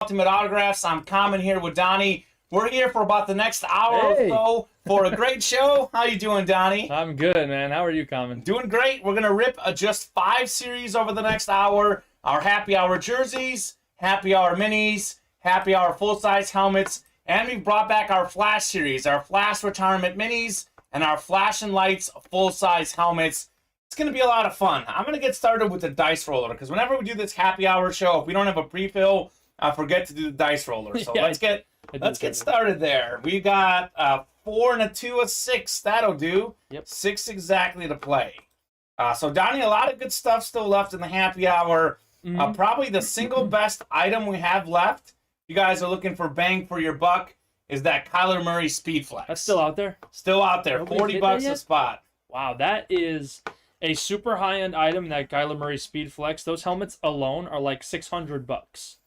Ultimate Autographs. I'm Kamen here with Donnie. We're here for about the next hour or so for a great show. How you doing, Donnie? I'm good, man. How are you, Kamen? Doing great. We're going to rip just 5 series over the next hour. Our Happy Hour jerseys, Happy Hour minis, Happy Hour full-size helmets, and we've brought back our Flash series, our Flash retirement minis, and our Flash and Lights full-size helmets. It's going to be a lot of fun. I'm going to get started with the dice roller, because whenever we do this Happy Hour show, if we don't have a pre-fill, I forget to do the dice roller. So let's get started there. We got 4 and a 2, a 6. That'll do. Yep. 6 exactly to play. So Donnie, a lot of good stuff still left in the Happy Hour. Probably the single best item we have left. You guys are looking for bang for your buck. Is that Kyler Murray Speed Flex? That's still out there? Still out there. Nobody's 40 bucks a spot. Wow, that is a super high-end item, that Kyler Murray Speed Flex. Those helmets alone are like 600 bucks.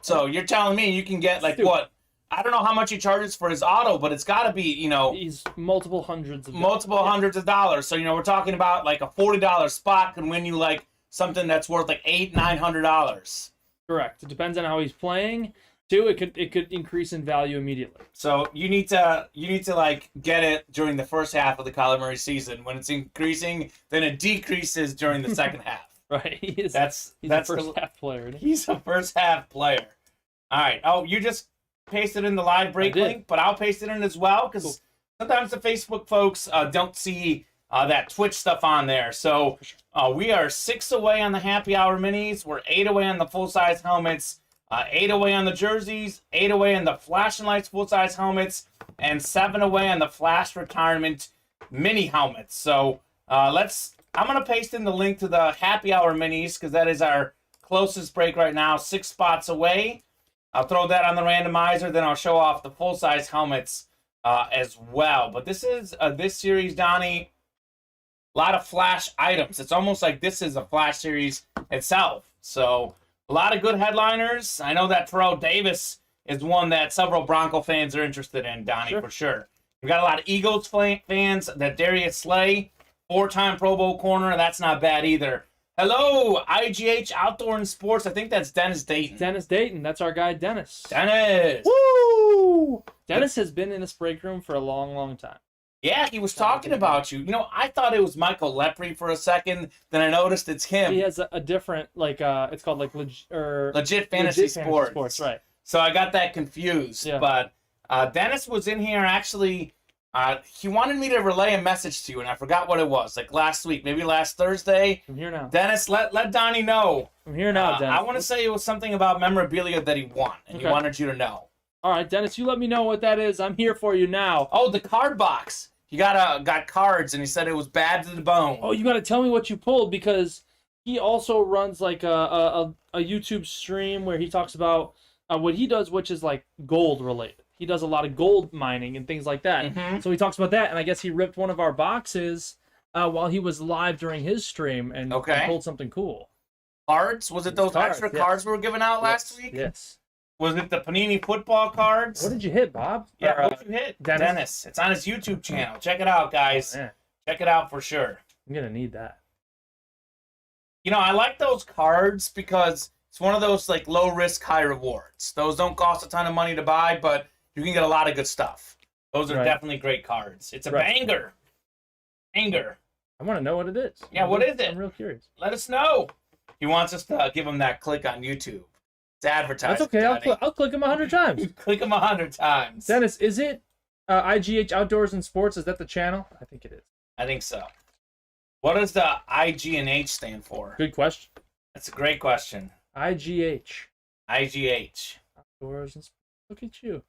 So you're telling me you can get like what? I don't know how much he charges for his auto, but it's got to be, you know, he's multiple hundreds of dollars. So, you know, we're talking about like a $40 spot can win you like something that's worth like $800-900. Correct. It depends on how he's playing. Too, it could increase in value immediately. So you need to like get it during the first half of the Kyler Murray season. When it's increasing, then it decreases during the second half. Right. He's that's a first half player. Isn't he? He's a first half player. All right. Oh, you just pasted in the live break link, but I'll paste it in as well because sometimes the Facebook folks don't see that Twitch stuff on there. So we are 6 away on the Happy Hour minis. We're 8 away on the full-size helmets, 8 away on the jerseys, 8 away on the Flash and Lights full-size helmets, and 7 away on the Flash retirement mini helmets. So I'm going to paste in the link to the Happy Hour minis because that is our closest break right now, 6 spots away. I'll throw that on the randomizer, then I'll show off the full-size helmets as well. But this is, this series, Donnie, a lot of Flash items. It's almost like this is a Flash series itself. So a lot of good headliners. I know that Terrell Davis is one that several Bronco fans are interested in, Donnie, for sure. We got a lot of Eagles fans. That Darius Slay, 4-time Pro Bowl corner. That's not bad either. Hello, IGH Outdoor and Sports. I think that's Dennis Dayton. Dennis Dayton. That's our guy, Dennis. Dennis. Woo! Dennis has been in this break room for a long, long time. Yeah, he was talking about you. You know, I thought it was Michael Lepre for a second. Then I noticed it's him. He has a different, like, it's called, like, Legit Fantasy Sports. Right. So I got that confused. Yeah. But Dennis was in here, actually. He wanted me to relay a message to you, and I forgot what it was. Like last week, maybe last Thursday. I'm here now. Dennis, let Donnie know. I'm here now, Dennis. I want to say it was something about memorabilia that he won, and he wanted you to know. All right, Dennis, you let me know what that is. I'm here for you now. Oh, the card box. He got cards, and he said it was bad to the bone. Oh, you got to tell me what you pulled, because he also runs like a YouTube stream where he talks about what he does, which is like gold related. He does a lot of gold mining and things like that. So he talks about that, and I guess he ripped one of our boxes while he was live during his stream and pulled something cool. Cards? Was it those extra cards we were giving out last week? Yes. Was it the Panini football cards? What did you hit, Bob? Yeah, what did you hit? Dennis. It's on his YouTube channel. Check it out, guys. Oh, check it out for sure. I'm going to need that. You know, I like those cards because it's one of those like low risk, high rewards. Those don't cost a ton of money to buy, but you can get a lot of good stuff. Those are definitely great cards. It's a banger. Banger. I want to know what it is. Yeah, what is it? I'm real curious. Let us know. He wants us to give him that click on YouTube. It's advertising. That's okay. I'll click him 100 times. Click him 100 times. Dennis, is it IGH Outdoors and Sports? Is that the channel? I think it is. I think so. What does the IG and H stand for? Good question. That's a great question. IGH. IGH. Outdoors and Sports. Look at you.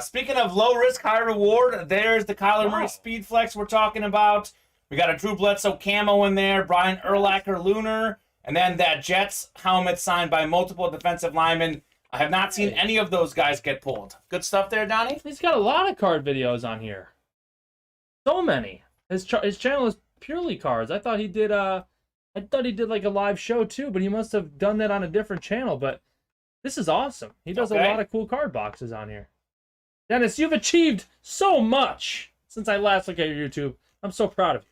Speaking of low risk, high reward, there's the Kyler Murray Speed Flex we're talking about. We got a Drew Bledsoe camo in there, Brian Urlacher Lunar, and then that Jets helmet signed by multiple defensive linemen. I have not seen any of those guys get pulled. Good stuff there, Donnie? He's got a lot of card videos on here. So many. His channel is purely cards. I thought he did like a live show too, but he must have done that on a different channel. But this is awesome. He does a lot of cool card boxes on here. Dennis, you've achieved so much since I last looked at your YouTube. I'm so proud of you.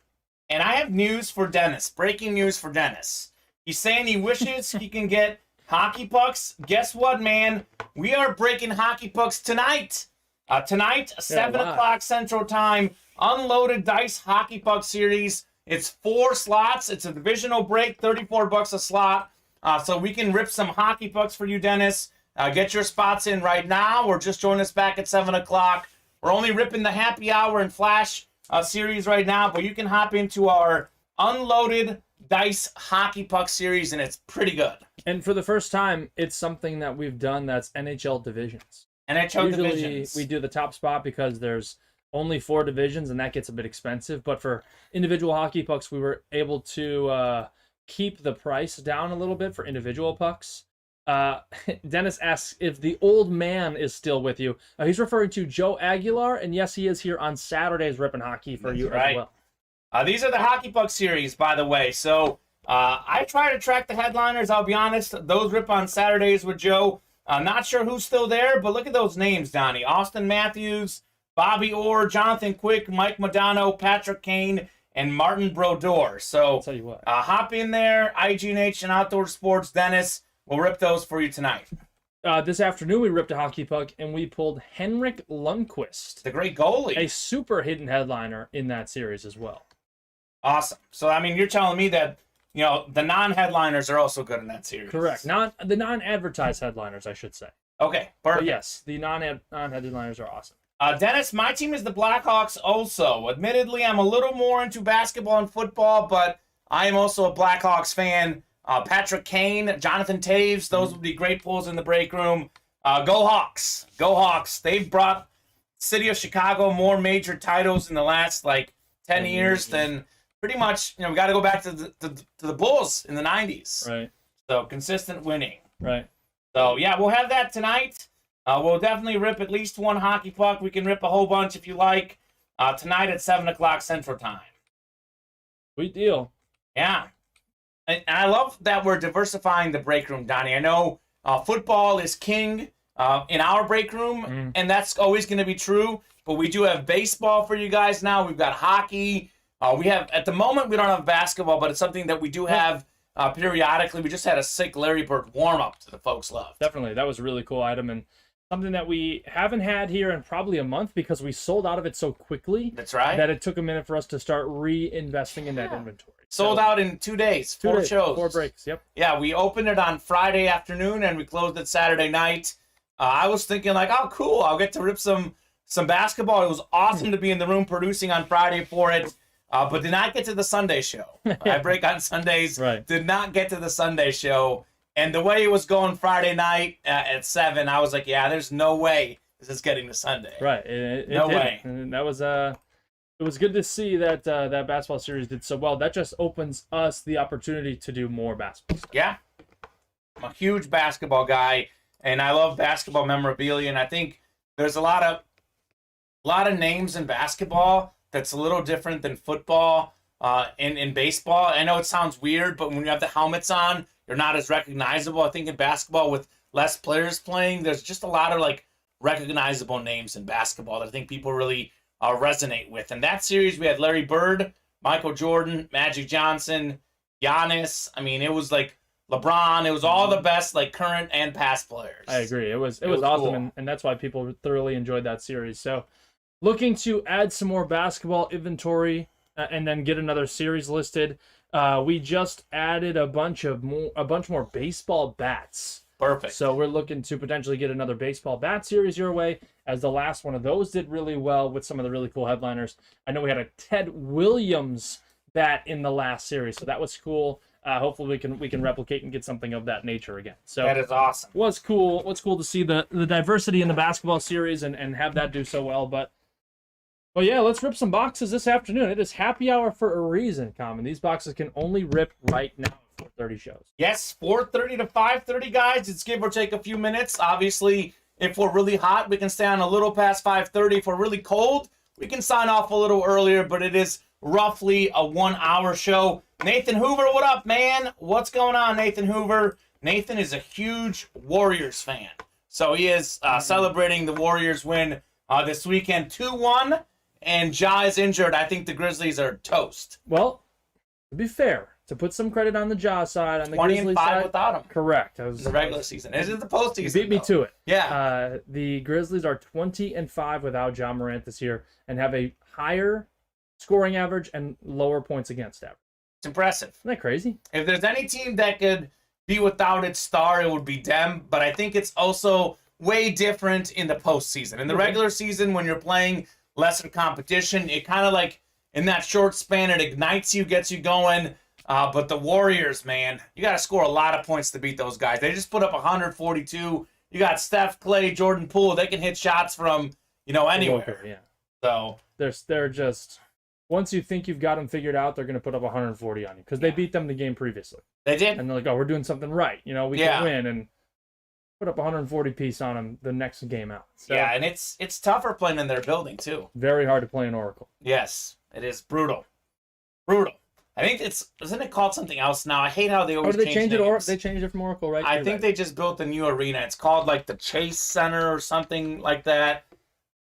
And I have news for Dennis. Breaking news for Dennis. He's saying he wishes he can get Hockey pucks. Guess what, man? We are breaking hockey pucks tonight. Tonight, 7 o'clock Central Time. Unloaded Dice Hockey Puck Series. It's 4 slots. It's a divisional break, $34 a slot. So we can rip some hockey pucks for you, Dennis. Get your spots in right now, or just join us back at 7 o'clock. We're only ripping the happy hour and flash series right now, but you can hop into our Unloaded Dice Hockey Puck Series, and it's pretty good. And for the first time, it's something that we've done that's NHL divisions. NHL Usually divisions. we do the top spot because there's only 4 divisions, and that gets a bit expensive. But for individual hockey pucks, we were able to keep the price down a little bit for individual pucks. Dennis asks if the old man is still with you. He's referring to Joe Aguilar, and yes, he is here on Saturdays ripping hockey for you as well. These are the Hockey Puck series, by the way. So I try to track the headliners. I'll be honest. Those rip on Saturdays with Joe. Not sure who's still there, but look at those names, Donnie. Austin Matthews, Bobby Orr, Jonathan Quick, Mike Modano, Patrick Kane, and Martin Brodeur. So I'll tell you what. Hop in there. IGNH and Outdoor Sports, Dennis. We'll rip those for you tonight. This afternoon, we ripped a hockey puck, and we pulled Henrik Lundqvist. The great goalie. A super hidden headliner in that series as well. Awesome. So, I mean, you're telling me that, you know, the non-headliners are also good in that series. Correct. The non-advertised headliners, I should say. Okay, perfect. But yes, the non-headliners are awesome. Dennis, my team is the Blackhawks also. Admittedly, I'm a little more into basketball and football, but I am also a Blackhawks fan. Patrick Kane, Jonathan Taves, those would be great pulls in the break room. Go Hawks. Go Hawks. They've brought City of Chicago more major titles in the last, 10 years than pretty much, we got to go back to the Bulls in the 90s. Right. So, consistent winning. Right. So, yeah, we'll have that tonight. We'll definitely rip at least one hockey puck. We can rip a whole bunch if you like. Tonight at 7 o'clock Central Time. Sweet deal. Yeah. And I love that we're diversifying the break room, Donnie. I know football is king in our break room, and that's always going to be true. But we do have baseball for you guys now. We've got hockey. We have, at the moment, we don't have basketball, but it's something that we do have periodically. We just had a sick Larry Bird warm-up that the folks love. Definitely. That was a really cool item, and something that we haven't had here in probably a month because we sold out of it so quickly. That's right. That it took a minute for us to start reinvesting in that inventory. Sold out in 2 days, 4 shows. 4 breaks, yep. Yeah, we opened it on Friday afternoon, and we closed it Saturday night. I was thinking, oh, cool, I'll get to rip some basketball. It was awesome to be in the room producing on Friday for it, but did not get to the Sunday show. I break on Sundays. Right. Did not get to the Sunday show. And the way it was going Friday night at 7, I was like, yeah, there's no way this is getting to Sunday. Right. No way. And that was it was good to see that that basketball series did so well. That just opens us the opportunity to do more basketball stuff. Yeah. I'm a huge basketball guy, and I love basketball memorabilia, and I think there's a lot of names in basketball that's a little different than football in baseball. I know it sounds weird, but when you have the helmets on, you're not as recognizable. I think in basketball, with less players playing, there's just a lot of recognizable names in basketball that I think people really resonate with. In that series, we had Larry Bird, Michael Jordan, Magic Johnson, Giannis. I mean, it was LeBron. It was all the best current and past players. I agree. It was awesome, cool. and that's why people thoroughly enjoyed that series. So, looking to add some more basketball inventory and then get another series listed. We just added a bunch more baseball bats. Perfect. So we're looking to potentially get another baseball bat series your way, as the last one of those did really well with some of the really cool headliners. I know we had a Ted Williams bat in the last series, so that was cool. Hopefully we can replicate and get something of that nature again. So that is awesome. Was cool. What's cool to see the diversity in the basketball series and have that do so well. But yeah, let's rip some boxes this afternoon. It is happy hour for a reason, Kamen. These boxes can only rip right now. 4:30 shows. Yes, 4:30 to 5:30, guys. It's give or take a few minutes. Obviously, if we're really hot, we can stay on a little past 5:30. If we're really cold, we can sign off a little earlier, but it is roughly a 1-hour show. Nathan Hoover, what up, man? What's going on, Nathan Hoover? Nathan is a huge Warriors fan. So he is celebrating the Warriors win this weekend 2-1, and Ja is injured. I think the Grizzlies are toast. Well, to be fair, to put some credit on the Jaw side, on the 20 Grizzlies and 5 side. without him. Correct. In the regular season. This is the postseason. You beat me to it. Yeah. The Grizzlies are 20 and 5 without John Morant this year and have a higher scoring average and lower points against average. It's impressive. Isn't that crazy? If there's any team that could be without its star, it would be them. But I think it's also way different in the postseason. In the regular season, when you're playing lesser competition, it kind of like in that short span, it ignites you, gets you going. But the Warriors, man, you got to score a lot of points to beat those guys. They just put up 142. You got Steph, Clay, Jordan Poole. They can hit shots from, anywhere. Yeah. So they're just, once you think you've got them figured out, they're going to put up 140 on you because they beat them the game previously. They did. And they're like, oh, we're doing something right. We can win and put up 140 piece on them the next game out. So, yeah, and it's tougher playing in their building too. Very hard to play in Oracle. Yes, it is brutal. Brutal. I think isn't it called something else now? I hate how they always change it. names. They changed it from Oracle, right? I think they just built a new arena. It's called like the Chase Center or something like that.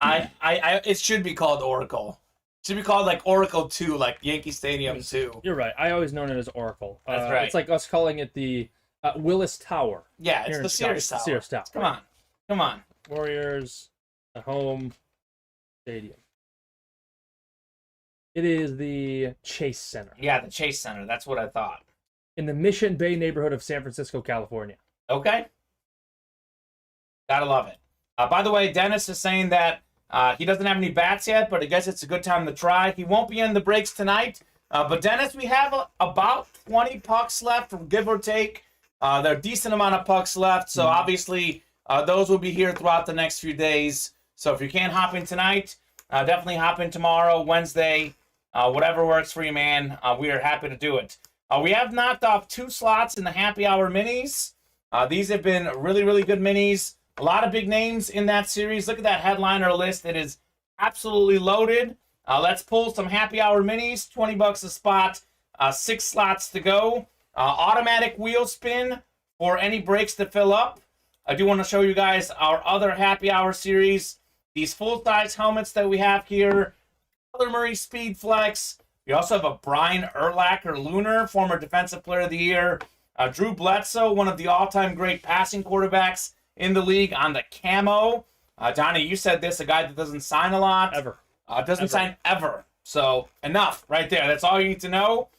It should be called Oracle. It should be called like Oracle 2, like Yankee Stadium 2. You're right. I always known it as Oracle. That's right. It's like us calling it the Willis Tower. Yeah, it's the Sears Tower. Sears Tower. Come on. Warriors, the home stadium. It is the Chase Center. Yeah, the Chase Center. That's what I thought. In the Mission Bay neighborhood of San Francisco, California. Okay. Gotta love it. By the way, Dennis is saying that he doesn't have any bats yet, but I guess it's a good time to try. He won't be in the breaks tonight. But Dennis, we have about 20 pucks left, give or take. There are a decent amount of pucks left, so obviously those will be here throughout the next few days. So if you can't hop in tonight, definitely hop in tomorrow, Wednesday, whatever works for you, man. We are happy to do it. We have knocked off 2 slots in the happy hour minis. These have been really, really good minis. A lot of big names in that series. Look at that headliner list. It is absolutely loaded. Let's pull some happy hour minis. $20 a spot. 6 slots to go. Automatic wheel spin for any breaks to fill up. I do want to show you guys our other happy hour series. These full-size helmets that we have here. Kyler Murray Speed Flex. We also have a Brian Urlacher Lunar, former Defensive Player of the Year. Drew Bledsoe, one of the all-time great passing quarterbacks in the league on the camo. Donnie, you said this, a guy that doesn't sign a lot. Doesn't sign ever. So, enough right there. That's all you need to know.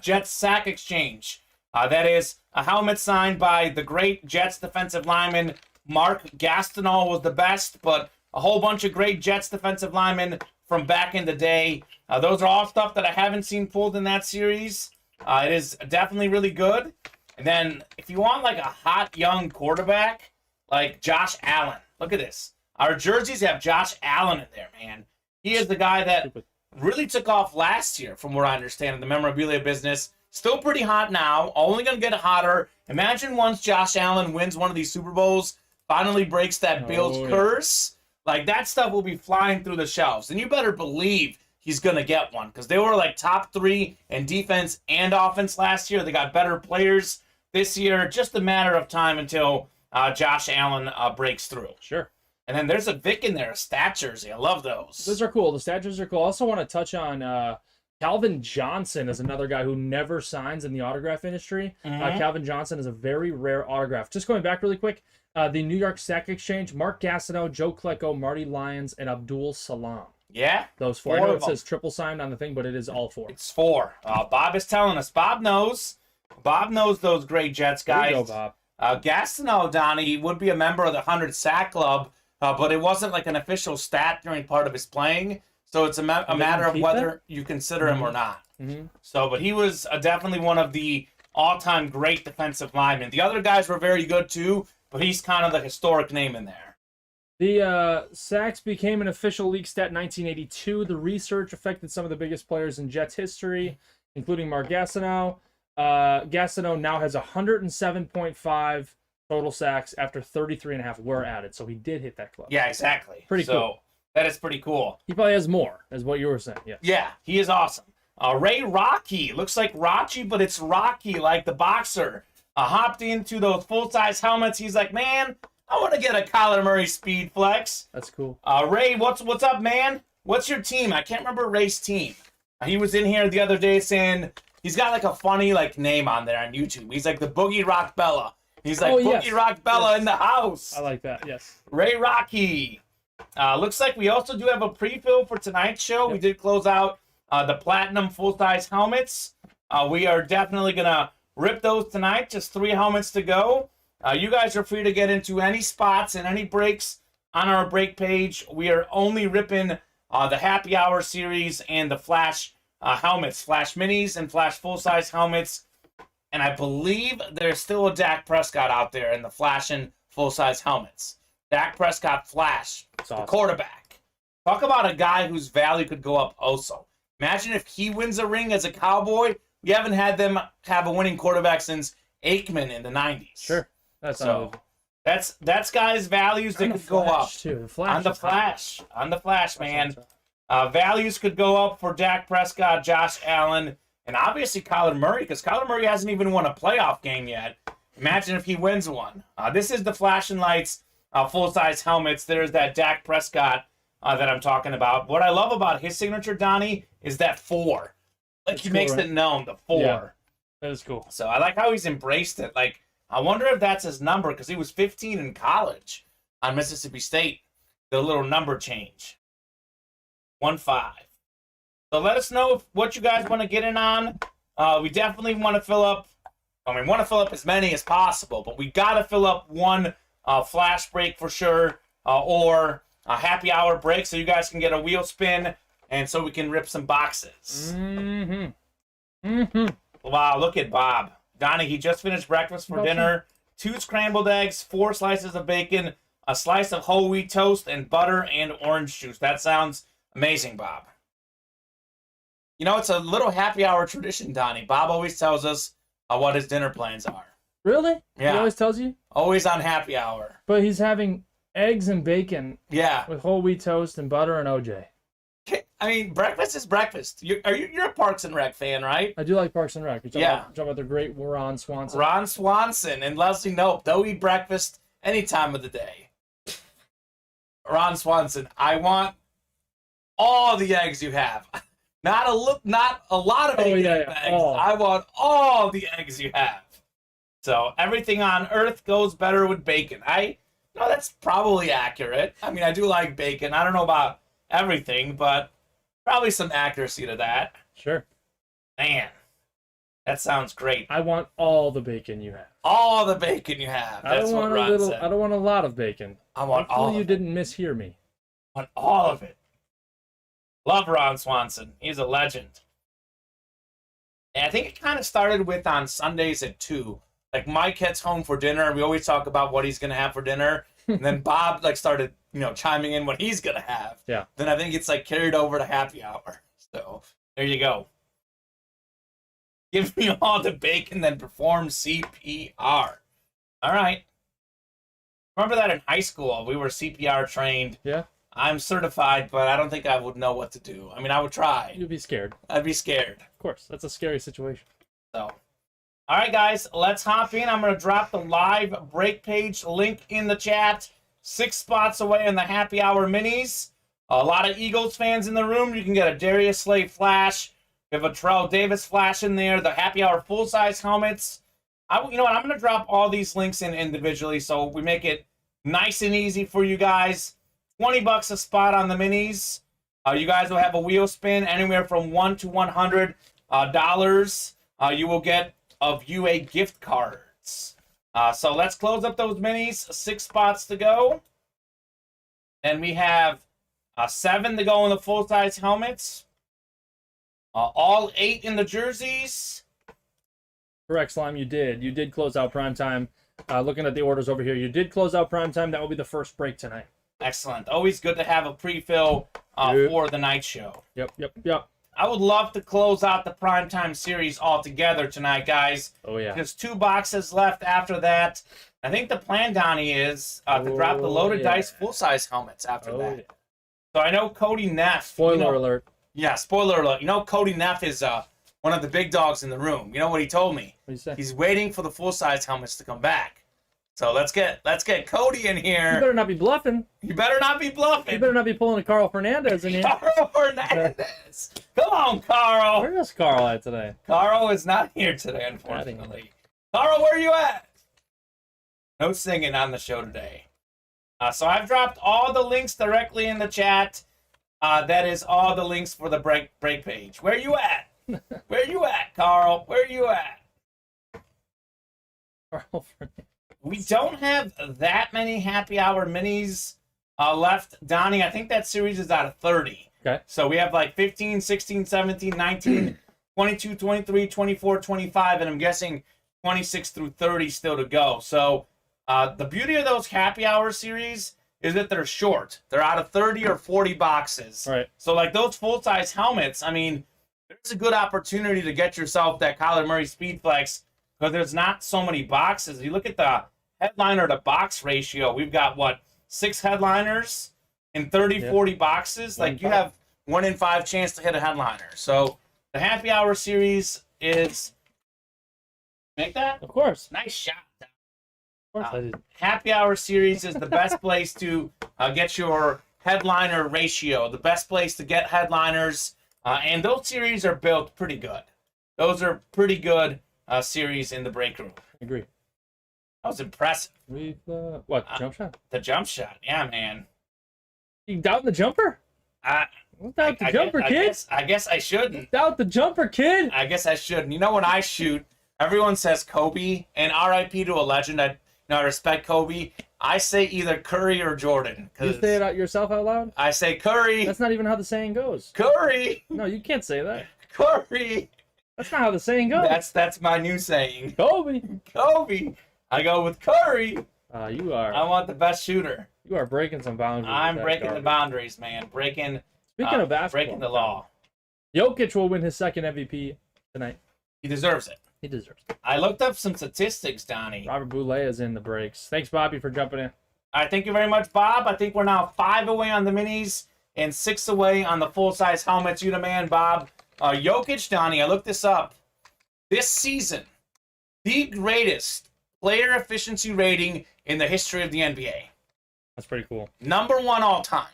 Jets Sack Exchange. That is a helmet signed by the great Jets defensive lineman Mark Gastineau was the best, but a whole bunch of great Jets defensive linemen from back in the day. Those are all stuff that I haven't seen pulled in that series. It is definitely really good. And then if you want like a hot young quarterback, like Josh Allen, look at this. Our jerseys have Josh Allen in there, man. He is the guy that really took off last year, from what I understand, in the memorabilia business. Still pretty hot now, only going to get hotter. Imagine once Josh Allen wins one of these Super Bowls, finally breaks that Bills curse. Like, that stuff will be flying through the shelves. And you better believe he's going to get one, because they were like top 3 in defense and offense last year. They got better players this year. Just a matter of time until Josh Allen breaks through. Sure. And then there's a Vic in there, a stat jersey. I love those. Those are cool. The stat jerseys are cool. I also want to touch on Calvin Johnson is another guy who never signs in the autograph industry. Calvin Johnson is a very rare autograph. Just going back really quick, the New York Sack Exchange, Mark Gastineau, Joe Klecko, Marty Lyons, and Abdul Salam. Yeah. Those 4. I know it says triple signed on the thing, but it is all 4. It's 4. Bob is telling us. Bob knows. Bob knows those great Jets guys. There you go, Bob. Gastineau, Donnie, would be a member of the 100 Sack Club, but it wasn't like an official stat during part of his playing. So it's a matter of whether you consider him or not. So, but he was definitely one of the all-time great defensive linemen. The other guys were very good too, but he's kind of the historic name in there. The sacks became an official league stat in 1982. The research affected some of the biggest players in Jets history, including Mark Gastineau. Gastineau now has 107.5 total sacks after 33.5 were added, so he did hit that club. Yeah, exactly. Pretty cool. That is pretty cool. He probably has more, is what you were saying. Yeah. Yeah, he is awesome. Ray Rocky. Looks like Rachi, but it's Rocky, like the boxer. Hopped into those full-size helmets. He's like, man, I want to get a Kyler Murray Speed Flex. That's cool. Ray, what's up, man? What's your team? I can't remember Ray's team. He was in here the other day saying he's got like a funny like name on there on YouTube. He's like the Boogie Rock Bella. He's like yes. Boogie Rock Bella in the house. I like that. Yes. Ray Rocky. Looks like we also do have a pre-fill for tonight's show. Yep. We did close out the Platinum full-size helmets. We are definitely going to rip those tonight. Just 3 helmets to go. You guys are free to get into any spots and any breaks on our break page. We are only ripping the Happy Hour series and the Flash helmets. Flash minis and Flash full-size helmets. And I believe there's still a Dak Prescott out there in the Flash and full-size helmets. Dak Prescott Flash, awesome. The quarterback. Talk about a guy whose value could go up also. Imagine if he wins a ring as a Cowboy. We haven't had them have a winning quarterback since Aikman in the 90s. Sure. That's so. That's guys' values that could go up. Too. The Flash On the Flash, man. Values could go up for Dak Prescott, Josh Allen, and obviously Kyler Murray, because Kyler Murray hasn't even won a playoff game yet. Imagine if he wins one. This is the Flash and Lights full-size helmets. There's that Dak Prescott that I'm talking about. What I love about his signature, Donnie, is that 4. Like, he makes it known, the 4. Yeah, that is cool. So I like how he's embraced it. Like, I wonder if that's his number, because he was 15 in college on Mississippi State. The little number change. 1-5. So let us know what you guys want to get in on. We definitely want to fill up, want to fill up as many as possible, but we got to fill up one Flash break for sure, or a Happy Hour break so you guys can get a wheel spin and so we can rip some boxes. Wow, look at Bob. Donnie, he just finished breakfast for dinner. 2 scrambled eggs, 4 slices of bacon, a slice of whole wheat toast, and butter and orange juice. That sounds amazing, Bob. You know, it's a little Happy Hour tradition, Donnie. Bob always tells us what his dinner plans are. Really? Yeah. He always tells you? Always on Happy Hour. But he's having eggs and bacon. Yeah. With whole wheat toast and butter and OJ. I mean, breakfast is breakfast. You're a Parks and Rec fan, right? I do like Parks and Rec. Yeah. Talking about the great Ron Swanson. Ron Swanson and Leslie Knope. They'll eat breakfast any time of the day. Ron Swanson, I want all the eggs you have. Not a lot of eggs. All. I want all the eggs you have. So everything on Earth goes better with bacon. That's probably accurate. I mean, I do like bacon. I don't know about everything, but probably some accuracy to that. Sure. Man, that sounds great. I want all the bacon you have. All the bacon you have. That's what Ron said. I don't want a lot of bacon. I want all of it. You didn't mishear me. I want all of it. Love Ron Swanson. He's a legend. And I think it kind of started with on Sundays at 2. Like, Mike gets home for dinner. We always talk about what he's going to have for dinner. And then Bob started, chiming in what he's going to have. Yeah. Then I think it's carried over to Happy Hour. So there you go. Give me all the bacon, then perform CPR. All right. Remember that in high school, we were CPR trained. Yeah. I'm certified, but I don't think I would know what to do. I mean, I would try. You'd be scared. I'd be scared. Of course. That's a scary situation. So, all right, guys, let's hop in. I'm going to drop the live break page link in the chat. 6 spots away in the Happy Hour minis. A lot of Eagles fans in the room. You can get a Darius Slay Flash. We have a Terrell Davis Flash in there. The Happy Hour full-size helmets. You know what? I'm going to drop all these links in individually so we make it nice and easy for you guys. $20 a spot on the minis. You guys will have a wheel spin anywhere from $1 to $100. You will get of UA gift cards. So let's close up those minis. 6 spots to go. And we have 7 to go in the full-size helmets. All 8 in the jerseys. Correct, Slime. You did close out primetime. Looking at the orders over here, you did close out primetime. That will be the first break tonight. Excellent. Always good to have a pre-fill for the night show. Yep. I would love to close out the primetime series altogether tonight, guys. Oh, yeah. There's 2 boxes left after that. I think the plan, Donnie, is to drop the Loaded Dice full-size helmets after that. Yeah. So I know Cody Neff. Spoiler alert. Yeah, spoiler alert. Cody Neff is one of the big dogs in the room. You know what he told me? What did he say? He's waiting for the full-size helmets to come back. So let's get Cody in You here. better not be bluffing. You better not be bluffing. You better not be pulling a Carl Fernandez in here. Carl Fernandez. Come on, Carl. Where is Carl at today? Carl is not here today, unfortunately. Carl, where are you at? No singing on the show today. So I've dropped all the links directly in the chat. That is all the links for the break page. Where you at? Where you at, Carl? Where you at? Carl Fernandez. We don't have that many happy hour minis left, Donnie. I think that series is out of 30. Okay. So we have like 15, 16, 17, 19, 22, 23, 24, 25, and I'm guessing 26 through 30 still to go. So the beauty of those happy hour series is that they're short. They're out of 30 or 40 boxes. Right. So like those full-size helmets, I mean, there's a good opportunity to get yourself that Kyler Murray Speedflex because there's not so many boxes. You look at the headliner to box ratio. We've got, what, 6 headliners in 30, 40 boxes? Like, you have 1 in 5 chance to hit a headliner. So the happy hour series is... Make that? Of course. Nice shot. Of course I did. Happy hour series is the best place to get your headliner ratio, the best place to get headliners. And those series are built pretty good. Those are pretty good series in the break room. Agree. That was impressive. What, jump shot? The jump shot. Yeah, man. You doubt the jumper? Don't doubt the jumper, kid. I guess I shouldn't. Doubt the jumper, kid. I guess I shouldn't. You know, when I shoot, everyone says Kobe, and RIP to a legend. I respect Kobe. I say either Curry or Jordan. You say it out yourself out loud? I say Curry. That's not even how the saying goes. Curry. No, you can't say that. Curry. That's not how the saying goes. That's my new saying. Kobe. Kobe. I go with Curry. You are. I want the best shooter. You are breaking some boundaries. I'm breaking the boundaries, man. Speaking of basketball, breaking the law. Jokic will win his second MVP tonight. He deserves it. He deserves it. I looked up some statistics, Donnie. Robert Boulay is in the breaks. Thanks, Bobby, for jumping in. All right, thank you very much, Bob. I think we're now 5 away on the minis and 6 away on the full-size helmets. You the man, Bob. Jokic, Donnie, I looked this up. This season, the greatest player efficiency rating in the history of the NBA. That's pretty cool. #1 all time.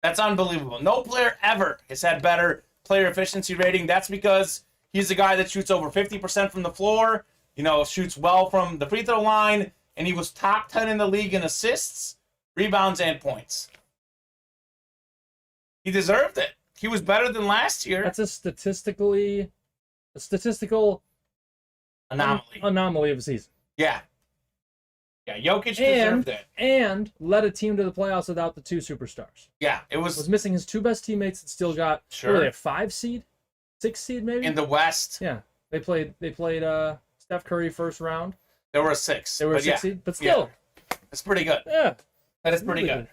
That's unbelievable. No player ever has had better player efficiency rating. That's because he's a guy that shoots over 50% from the floor, shoots well from the free throw line, and he was top 10 in the league in assists, rebounds, and points. He deserved it. He was better than last year. That's a statistical anomaly of a season. Yeah. Yeah, Jokic deserved it. And led a team to the playoffs without the 2 superstars. Yeah, it was missing his 2 best teammates and still got a 5 seed? 6 seed maybe? In the West. Yeah. They played Steph Curry first round. They were a 6. They were a 6 seed, but still. Yeah. It's pretty good. Yeah. That is pretty good.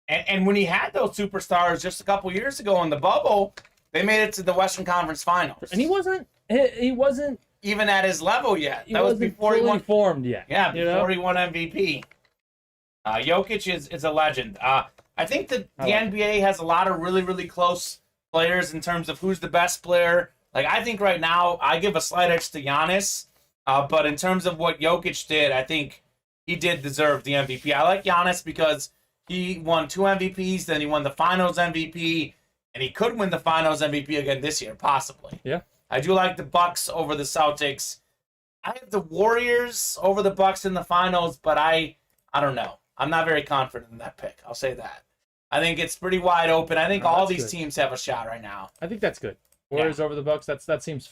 And when he had those superstars just a couple years ago in the bubble, they made it to the Western Conference Finals. And he wasn't even at his level yet. That was before he won formed yet. Yeah, before he won MVP. Jokic is a legend. I think that the NBA has a lot of really, really close players in terms of who's the best player. Like, I think right now I give a slight edge to Giannis, but in terms of what Jokic did, I think he did deserve the MVP. I like Giannis because he won 2 MVPs, then he won the Finals MVP, and he could win the Finals MVP again this year, possibly. Yeah. I do like the Bucks over the Celtics. I have the Warriors over the Bucks in the Finals, but I don't know. I'm not very confident in that pick. I'll say that. I think it's pretty wide open. I think all these teams have a shot right now. I think that's good. Warriors over the Bucks. That seems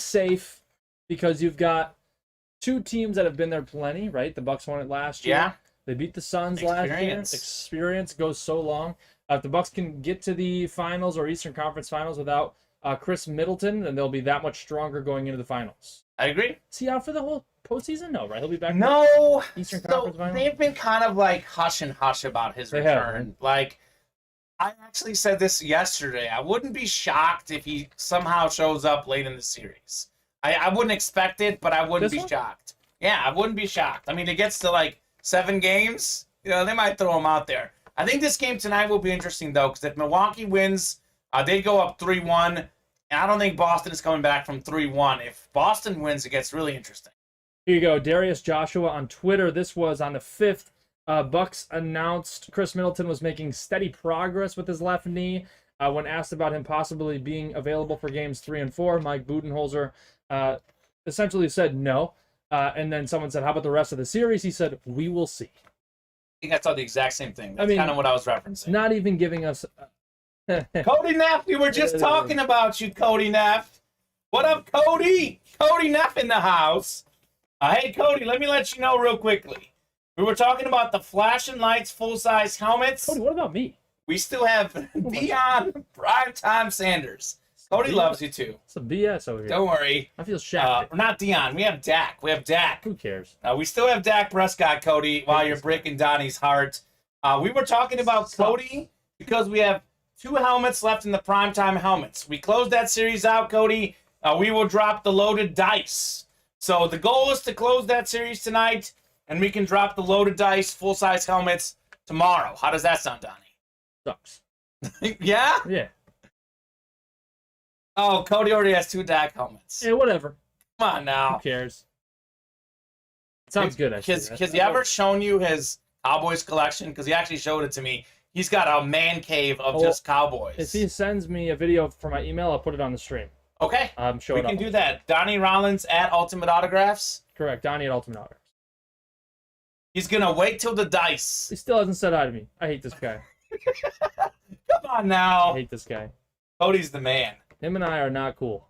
safe because you've got 2 teams that have been there plenty, right? The Bucks won it last year. Yeah. They beat the Suns last year. Experience goes so long. If the Bucks can get to the Finals or Eastern Conference Finals without Chris Middleton, then they'll be that much stronger going into the Finals. I agree. Is he out for the whole postseason? No, right? He'll be back. No. Eastern Conference Finals. They've been kind of like hush and hush about his return. Like, I actually said this yesterday. I wouldn't be shocked if he somehow shows up late in the series. I wouldn't expect it, but I wouldn't be shocked. Yeah, I wouldn't be shocked. I mean, it gets to like 7 games. They might throw him out there. I think this game tonight will be interesting, though, because if Milwaukee wins, they go up 3-1, and I don't think Boston is coming back from 3-1. If Boston wins, it gets really interesting. Here you go. Darius Joshua on Twitter. This was on the 5th. Bucks announced Chris Middleton was making steady progress with his left knee. When asked about him possibly being available for games 3 and 4, Mike Budenholzer essentially said no. And then someone said, how about the rest of the series? He said, we will see. I think I saw the exact same thing. That's kind of what I was referencing. Not even giving us... Cody Neff, we were just talking about you, Cody Neff. What up, Cody? Cody Neff in the house. Hey, Cody, let me let you know real quickly. We were talking about the flashing lights, full-size helmets. Cody, what about me? We still have Deion Primetime Sanders. Cody loves you, too. Some BS over here. Don't worry. I feel shafted. Not Deion. We have Dak. Who cares? We still have Dak Prescott, Cody, while you're breaking Donnie's heart. We were talking about Cody because we have 2 helmets left in the primetime helmets. We closed that series out, Cody. We will drop the loaded dice. So the goal is to close that series tonight, and we can drop the loaded dice full-size helmets tomorrow. How does that sound, Donnie? Sucks. Yeah? Yeah. Oh, Cody already has 2 Dak helmets. Yeah, whatever. Come on now. Who cares? It sounds good, actually. Has he ever shown you his Cowboys collection? Because he actually showed it to me. He's got a man cave of just Cowboys. If he sends me a video for my email, I'll put it on the stream. Okay. We can do that. Donnie Rollins at Ultimate Autographs. Correct. Donnie at Ultimate Autographs. He's going to wait till the dice. He still hasn't said hi to me. I hate this guy. Come on now. I hate this guy. Cody's the man. Him and I are not cool.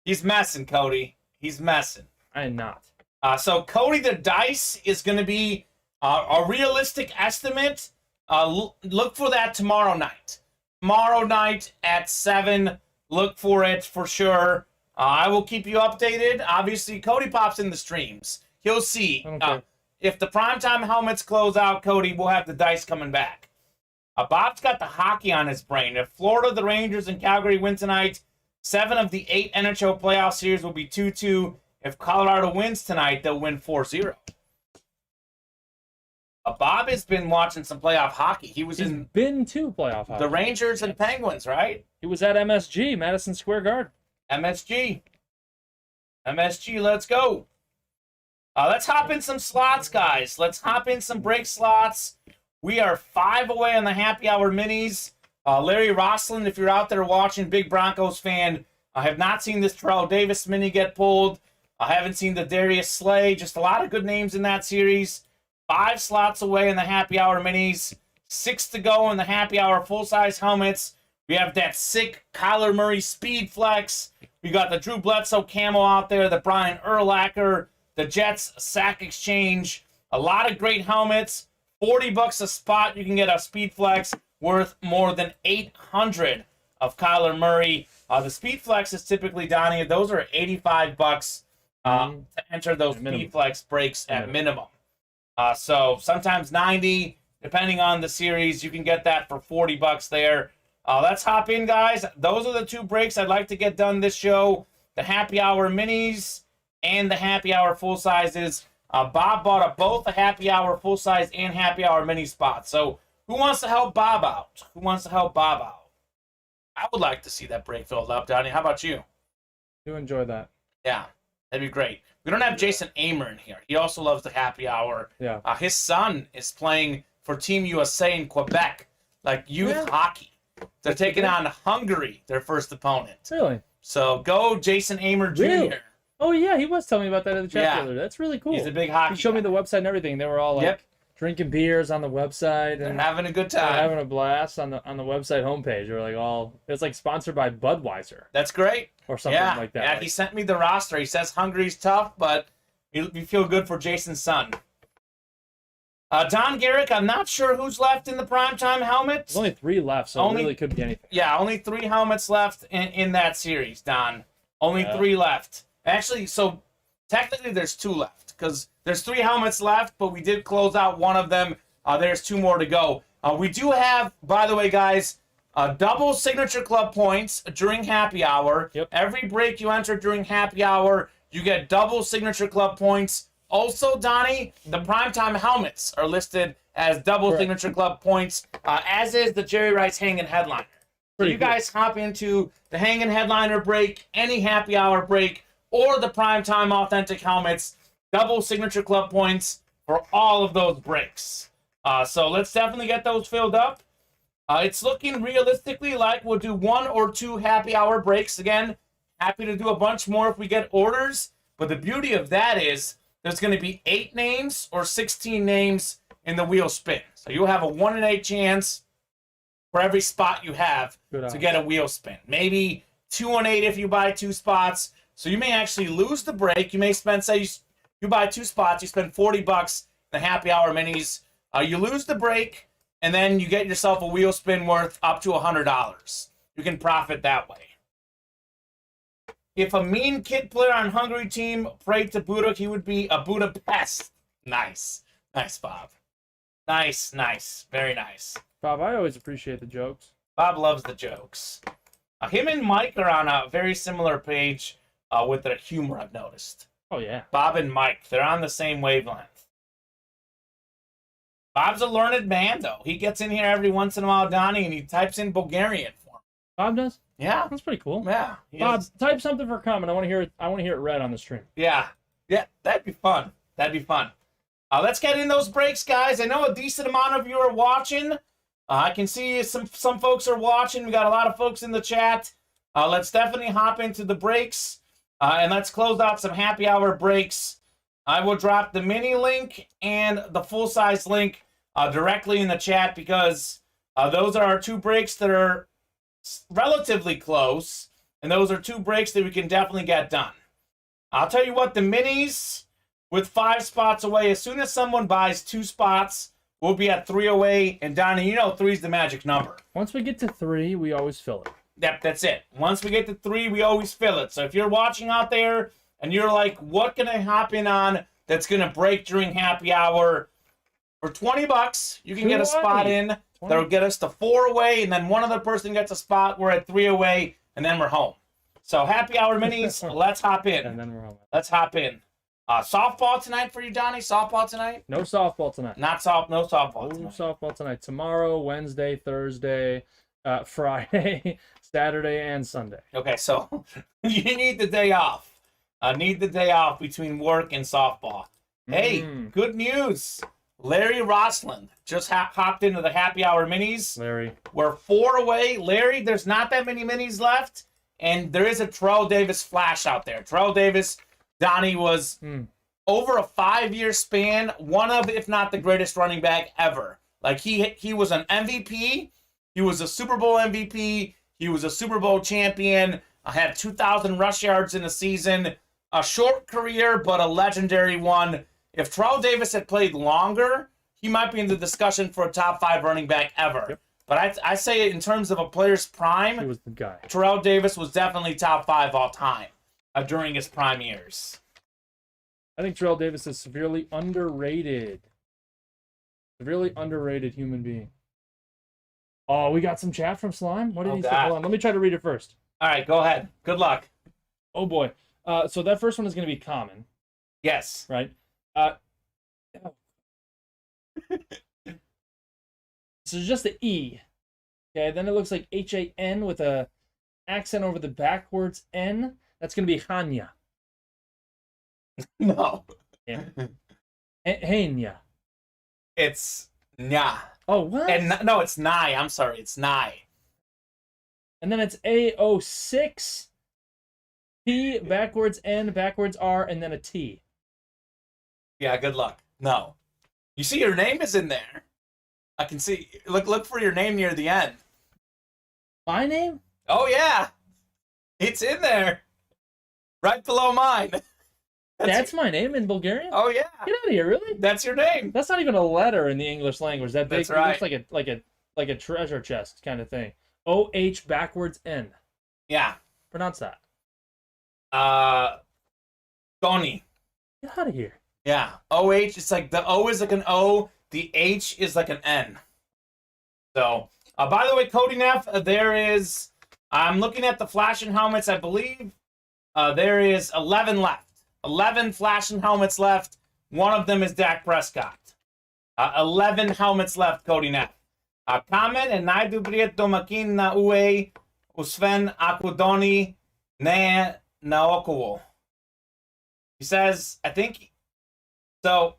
He's messing, Cody. He's messing. I am not. So, Cody, the dice is going to be a realistic estimate. Look for that tomorrow night. Tomorrow night at 7. Look for it for sure. I will keep you updated. Obviously, Cody pops in the streams. He'll see. If the primetime helmets close out, Cody, we'll have the dice coming back. Bob's got the hockey on his brain. If Florida, the Rangers, and Calgary win tonight, 7 of the 8 NHL playoff series will be 2-2. If Colorado wins tonight, they'll win 4-0. Bob has been watching some playoff hockey. He's been to playoff hockey. The Rangers and Penguins, right? He was at MSG, Madison Square Garden. MSG, let's go. Let's hop in some slots, guys. Let's hop in some break slots. We are 5 away on the happy hour minis. Larry Roslin, if you're out there watching, big Broncos fan, I have not seen this Terrell Davis mini get pulled. I haven't seen the Darius Slay. Just a lot of good names in that series. 5 slots away in the happy hour minis. 6 to go in the happy hour full-size helmets. We have that sick Kyler Murray speed flex. We got the Drew Bledsoe camo out there, the Brian Urlacher, the Jets sack exchange. A lot of great helmets. $40 a spot. You can get a speed flex worth more than 800 of Kyler Murray. The speed flex is typically, Donnie, those are $85 to enter those speed flex breaks at minimum. So sometimes 90, depending on the series, you can get that for $40 there. Let's hop in, guys. Those are the 2 breaks I'd like to get done this show. The happy hour minis and the happy hour full sizes. Bob bought both a happy hour full size and happy hour mini spot. So who wants to help Bob out? I would like to see that break filled up, Donnie. How about you? Do enjoy that. Yeah, that'd be great. We don't have Jason Amer in here. He also loves the happy hour. Yeah. His son is playing for Team USA in Quebec, like youth hockey. They're taking on Hungary, their first opponent. Really? So go Jason Amer Jr. Really? Oh, yeah, he was telling me about that in the chat the other day. That's really cool. He's a big hockey He showed me guy. the website and everything. They were all like drinking beers on the website. They're and having a good time. having a blast on the website homepage. They were like it's like sponsored by Budweiser. That's great. Or something like that. Yeah, he sent me the roster. He says Hungary's tough, but we feel good for Jason's son. Don Garrick, I'm not sure who's left in the primetime helmet. There's only 3 left, so it really could be anything. Yeah, only 3 helmets left in that series, Don. Only 3 left. Actually, so technically there's 2 left because there's 3 helmets left, but we did close out one of them. There's 2 more to go. We do have, by the way, guys, double Signature Club points during happy hour. Yep. Every break you enter during happy hour, you get double Signature Club points. Also, Donnie, the primetime helmets are listed as double Signature Club points, as is the Jerry Rice Hanging Headliner. So you guys hop into the Hanging Headliner break, any happy hour break, or the Primetime Authentic helmets. Double Signature Club points for all of those breaks. So let's definitely get those filled up. It's looking realistically like we'll do 1 or 2 happy hour breaks again. Happy to do a bunch more if we get orders. But the beauty of that is there's going to be 8 names or 16 names in the wheel spin. So you'll have a 1 in 8 chance for every spot you have to get a wheel spin. Maybe 2 in 8 if you buy 2 spots. So you may actually lose the break. You may spend, say you buy 2 spots, you spend $40 in the happy hour minis. You lose the break, and then you get yourself a wheel spin worth up to $100. You can profit that way. If a mean kid player on Hungary team prayed to Buddha, he would be a Budapest. Nice. Nice, Bob. Nice, nice. Very nice. Bob, I always appreciate the jokes. Bob loves the jokes. Him and Mike are on a very similar page with their humor, I've noticed. Oh, yeah. Bob and Mike, they're on the same wavelength. Bob's a learned man, though. He gets in here every once in a while, Donnie, and he types in Bulgarian for me. Bob does? Yeah. That's pretty cool. Yeah. Bob, type something for Kamen. I want to hear it. I want to hear it read on the stream. Yeah. Yeah, that'd be fun. That'd be fun. Let's get in those breaks, guys. I know a decent amount of you are watching. I can see some folks are watching. We got a lot of folks in the chat. Let's definitely hop into the breaks. And let's close out some happy hour breaks. I will drop the mini link and the full-size link directly in the chat because those are our 2 breaks that are relatively close. And those are 2 breaks that we can definitely get done. I'll tell you what, the minis with 5 spots away, as soon as someone buys 2 spots, we'll be at 3 away. And Donnie, you know 3 is the magic number. Once we get to 3, we always fill it. Yep, that's it. Once we get to 3, we always fill it. So if you're watching out there and you're like, what can I hop in on that's going to break during happy hour? For $20, you can get a spot in that'll get us to 4 away, and then one other person gets a spot. We're at 3 away, and then we're home. So happy hour minis, let's hop in. And then we're home. Let's hop in. Softball tonight for you, Donnie? Softball tonight? No softball tonight. No softball tonight. No softball tonight. Tomorrow, Wednesday, Thursday, Friday, Saturday, and Sunday. Okay, so you need the day off. Need the day off between work and softball. Hey, good news. Larry Rossland just hopped into the happy hour minis. Larry. We're 4 away. Larry, there's not that many minis left, and there is a Terrell Davis flash out there. Terrell Davis, Donnie, was over a 5-year span, one of, if not the greatest running back ever. Like, he was an MVP. He was a Super Bowl MVP. He was a Super Bowl champion. Had 2,000 rush yards in a season. A short career, but a legendary one. If Terrell Davis had played longer, he might be in the discussion for a top 5 running back ever. Yep. But I say in terms of a player's prime, he was the guy. Terrell Davis was definitely top 5 all time during his prime years. I think Terrell Davis is severely underrated. Severely underrated human being. Oh, we got some chat from Slime? What did he say? Hold on, let me try to read it first. All right, go ahead. Good luck. Oh, boy. So that first one is going to be Kamen. Yes. Right? So just the E. Okay, then it looks like H-A-N with a accent over the backwards N. That's going to be Hanya. No. Yeah. Hanya. It's Nya. Oh, what? And no, it's Nye. I'm sorry. It's Nye. And then it's A06. P, backwards N, backwards R, and then a T. Yeah, good luck. No. You see your name is in there. I can see. Look for your name near the end. My name? Oh, yeah. It's in there. Right below mine. That's my name in Bulgarian? Oh, yeah. Get out of here, really? That's your name. That's not even a letter in the English language. That big, That's right. It looks like a treasure chest kind of thing. O-H backwards N. Yeah. Pronounce that. Tony. Get out of here. Yeah. O-H, it's like the O is like an O, the H is like an N. So, by the way, Cody Neff, I'm looking at the flashing helmets, I believe there is 11 left. 11 flashing helmets left. One of them is Dak Prescott. 11 helmets left, Cody Neff. Kamen and najdu prieto makin na ue usven akudoni ne naokowo. He says, I think, so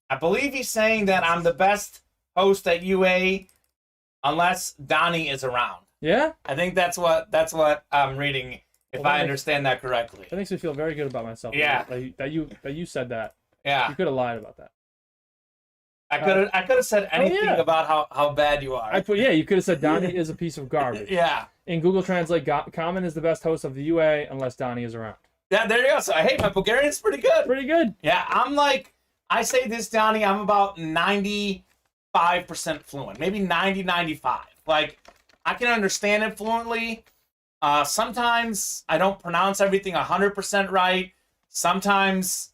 I believe he's saying that I'm the best host at UA unless Donnie is around. Yeah? I think that's what I'm reading, if I understand that correctly. That makes me feel very good about myself. Yeah. That you said that. Yeah. You could have lied about that. I could have said anything about how bad you are. You could have said Donnie is a piece of garbage. Yeah. In Google Translate, Kamen is the best host of the UA unless Donnie is around. Yeah, there you go. So, hey, my Bulgarian's pretty good. Pretty good. Yeah, I say this, Donnie, I'm about 95% fluent. Maybe 90, 95. Like, I can understand it fluently. Sometimes I don't pronounce everything 100% right. Sometimes,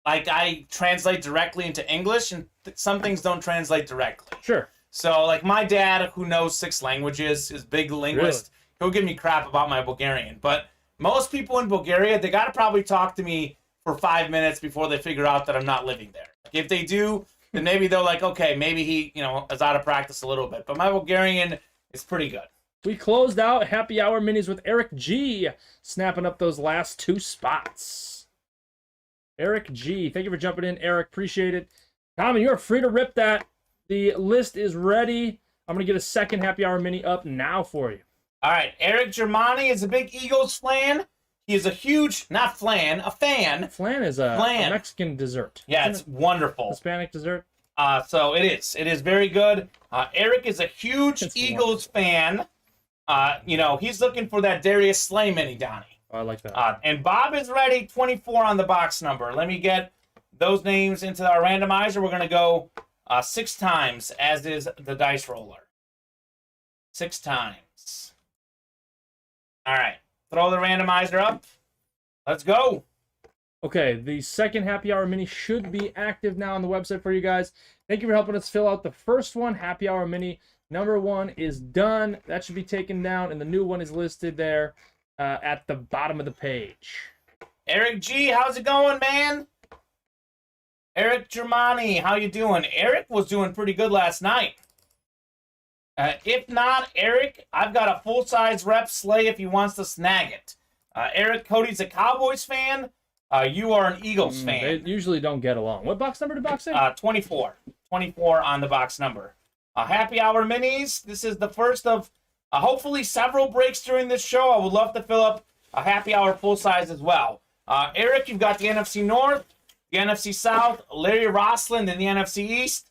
like, I translate directly into English, and some things don't translate directly. Sure. So, like, my dad, who knows 6 languages, is a big linguist. He'll give me crap about my Bulgarian. But most people in Bulgaria, they got to probably talk to me for 5 minutes before they figure out that I'm not living there. Like, if they do, then maybe they're like, okay, maybe he, is out of practice a little bit. But my Bulgarian is pretty good. We closed out Happy Hour Minis with Eric G, snapping up those last 2 spots. Eric G, thank you for jumping in, Eric. Appreciate it. Kamen, you are free to rip that. The list is ready. I'm going to get a second Happy Hour Mini up now for you. All right, Eric Germani is a big Eagles fan. He is a huge, not flan, a fan. Flan is a Mexican dessert. Yeah, it's wonderful. Hispanic dessert? So it is. It is very good. Eric is a huge Eagles fan. He's looking for that Darius Slay mini, Donnie. Oh, I like that. And Bob is ready, 24 on the box number. Let me get those names into our randomizer. We're going to go 6 times, as is the dice roller. 6 times. All right. Throw the randomizer up. Let's go. Okay, the second Happy Hour Mini should be active now on the website for you guys. Thank you for helping us fill out the first one, Happy Hour Mini. Number 1 is done. That should be taken down, and the new one is listed there at the bottom of the page. Eric G, how's it going, man? Eric Germani, how you doing? Eric was doing pretty good last night. If not, Eric, I've got a full-size rep Slay if he wants to snag it. Eric, Cody's a Cowboys fan. You are an Eagles fan. They usually don't get along. What box number did box say? 24. 24 on the box number. Happy Hour Minis. This is the first of hopefully several breaks during this show. I would love to fill up a Happy Hour full-size as well. Eric, you've got the NFC North, the NFC South, Larry Rossland in the NFC East.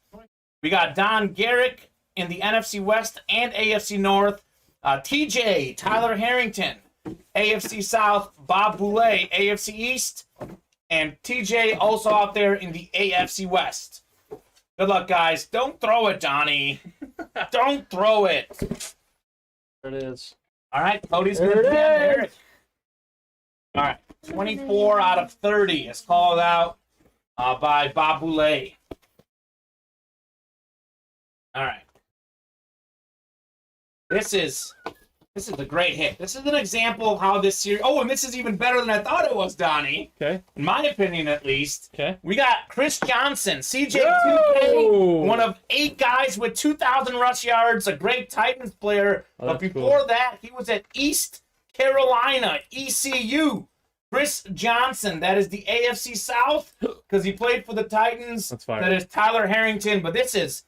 We got Don Garrick in the NFC West and AFC North. TJ, Tyler Harrington, AFC South, Bob Boulay, AFC East, and TJ also out there in the AFC West. Good luck, guys. Don't throw it, Donnie. Don't throw it. There it is. All right, Cody's going to be Eric. All right, 24 out of 30 is called out by Bob Boulay. All right. This is a great hit. This is an example of how this series... Oh, and this is even better than I thought it was, Donnie. Okay. In my opinion, at least. Okay. We got Chris Johnson, CJ2K, one of 8 guys with 2,000 rush yards, a great Titans player. Oh, but before that, he was at East Carolina, ECU. Chris Johnson, that is the AFC South, because he played for the Titans. That's fine. That is Tyler Harrington, but this is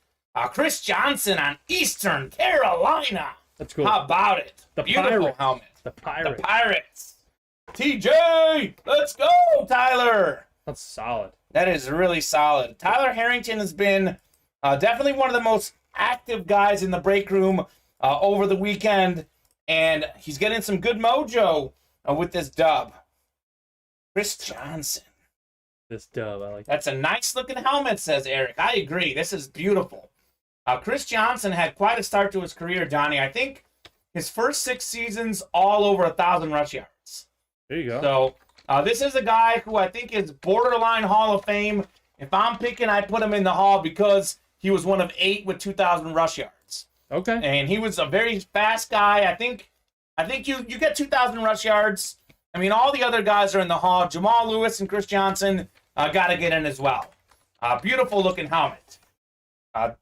Chris Johnson on Eastern Carolina. That's cool. How about it? The Beautiful Pirates. helmet. The Pirates. The Pirates. TJ, let's go, Tyler. That's solid. That is really solid. Tyler Harrington has been definitely one of the most active guys in the break room over the weekend, and he's getting some good mojo with this dub. Chris Johnson. This dub, I like that. That's a nice looking helmet, says Eric. I agree. This is beautiful. Chris Johnson had quite a start to his career, Donnie. I think his first 6 seasons, all over 1,000 rush yards. There you go. So this is a guy who I think is borderline Hall of Fame. If I'm picking, I put him in the Hall because he was one of 8 with 2,000 rush yards. Okay. And he was a very fast guy. I think you get 2,000 rush yards. I mean, all the other guys are in the Hall. Jamal Lewis and Chris Johnson got to get in as well. Beautiful looking helmet. I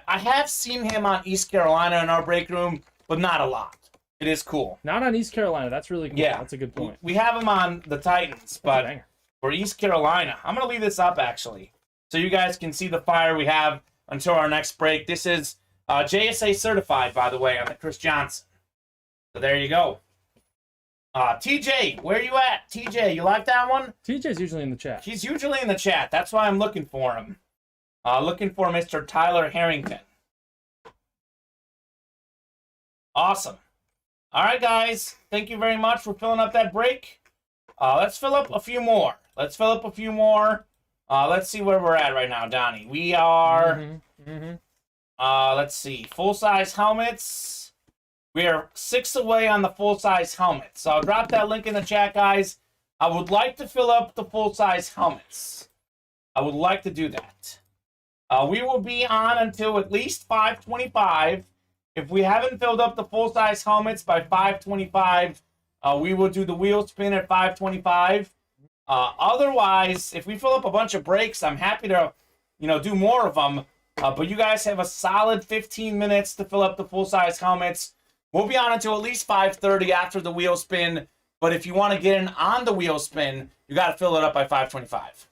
have seen him on East Carolina in our break room, but not a lot. It is cool. Not on East Carolina. That's really cool. Yeah. That's a good point. We have him on the Titans, but for East Carolina. I'm going to leave this up, actually, so you guys can see the fire we have until our next break. This is JSA certified, by the way, on the Chris Johnson. So there you go. TJ, where you at? TJ, you like that one? TJ's usually in the chat. He's usually in the chat. That's why I'm looking for him. Looking for Mr. Tyler Harrington. Awesome. All right, guys. Thank you very much for filling up that break. Let's fill up a few more. Let's see where we're at right now, Donnie. We are... let's see. Full-size helmets. We are 6 away on the full-size helmets. So I'll drop that link in the chat, guys. I would like to fill up the full-size helmets. I would like to do that. We will be on until at least 5:25. If we haven't filled up the full-size helmets by 5:25, we will do the wheel spin at 5:25. Otherwise, if we fill up a bunch of breaks, I'm happy to, do more of them. But you guys have a solid 15 minutes to fill up the full-size helmets. We'll be on until at least 5:30 after the wheel spin. But if you want to get in on the wheel spin, you got to fill it up by 5:25.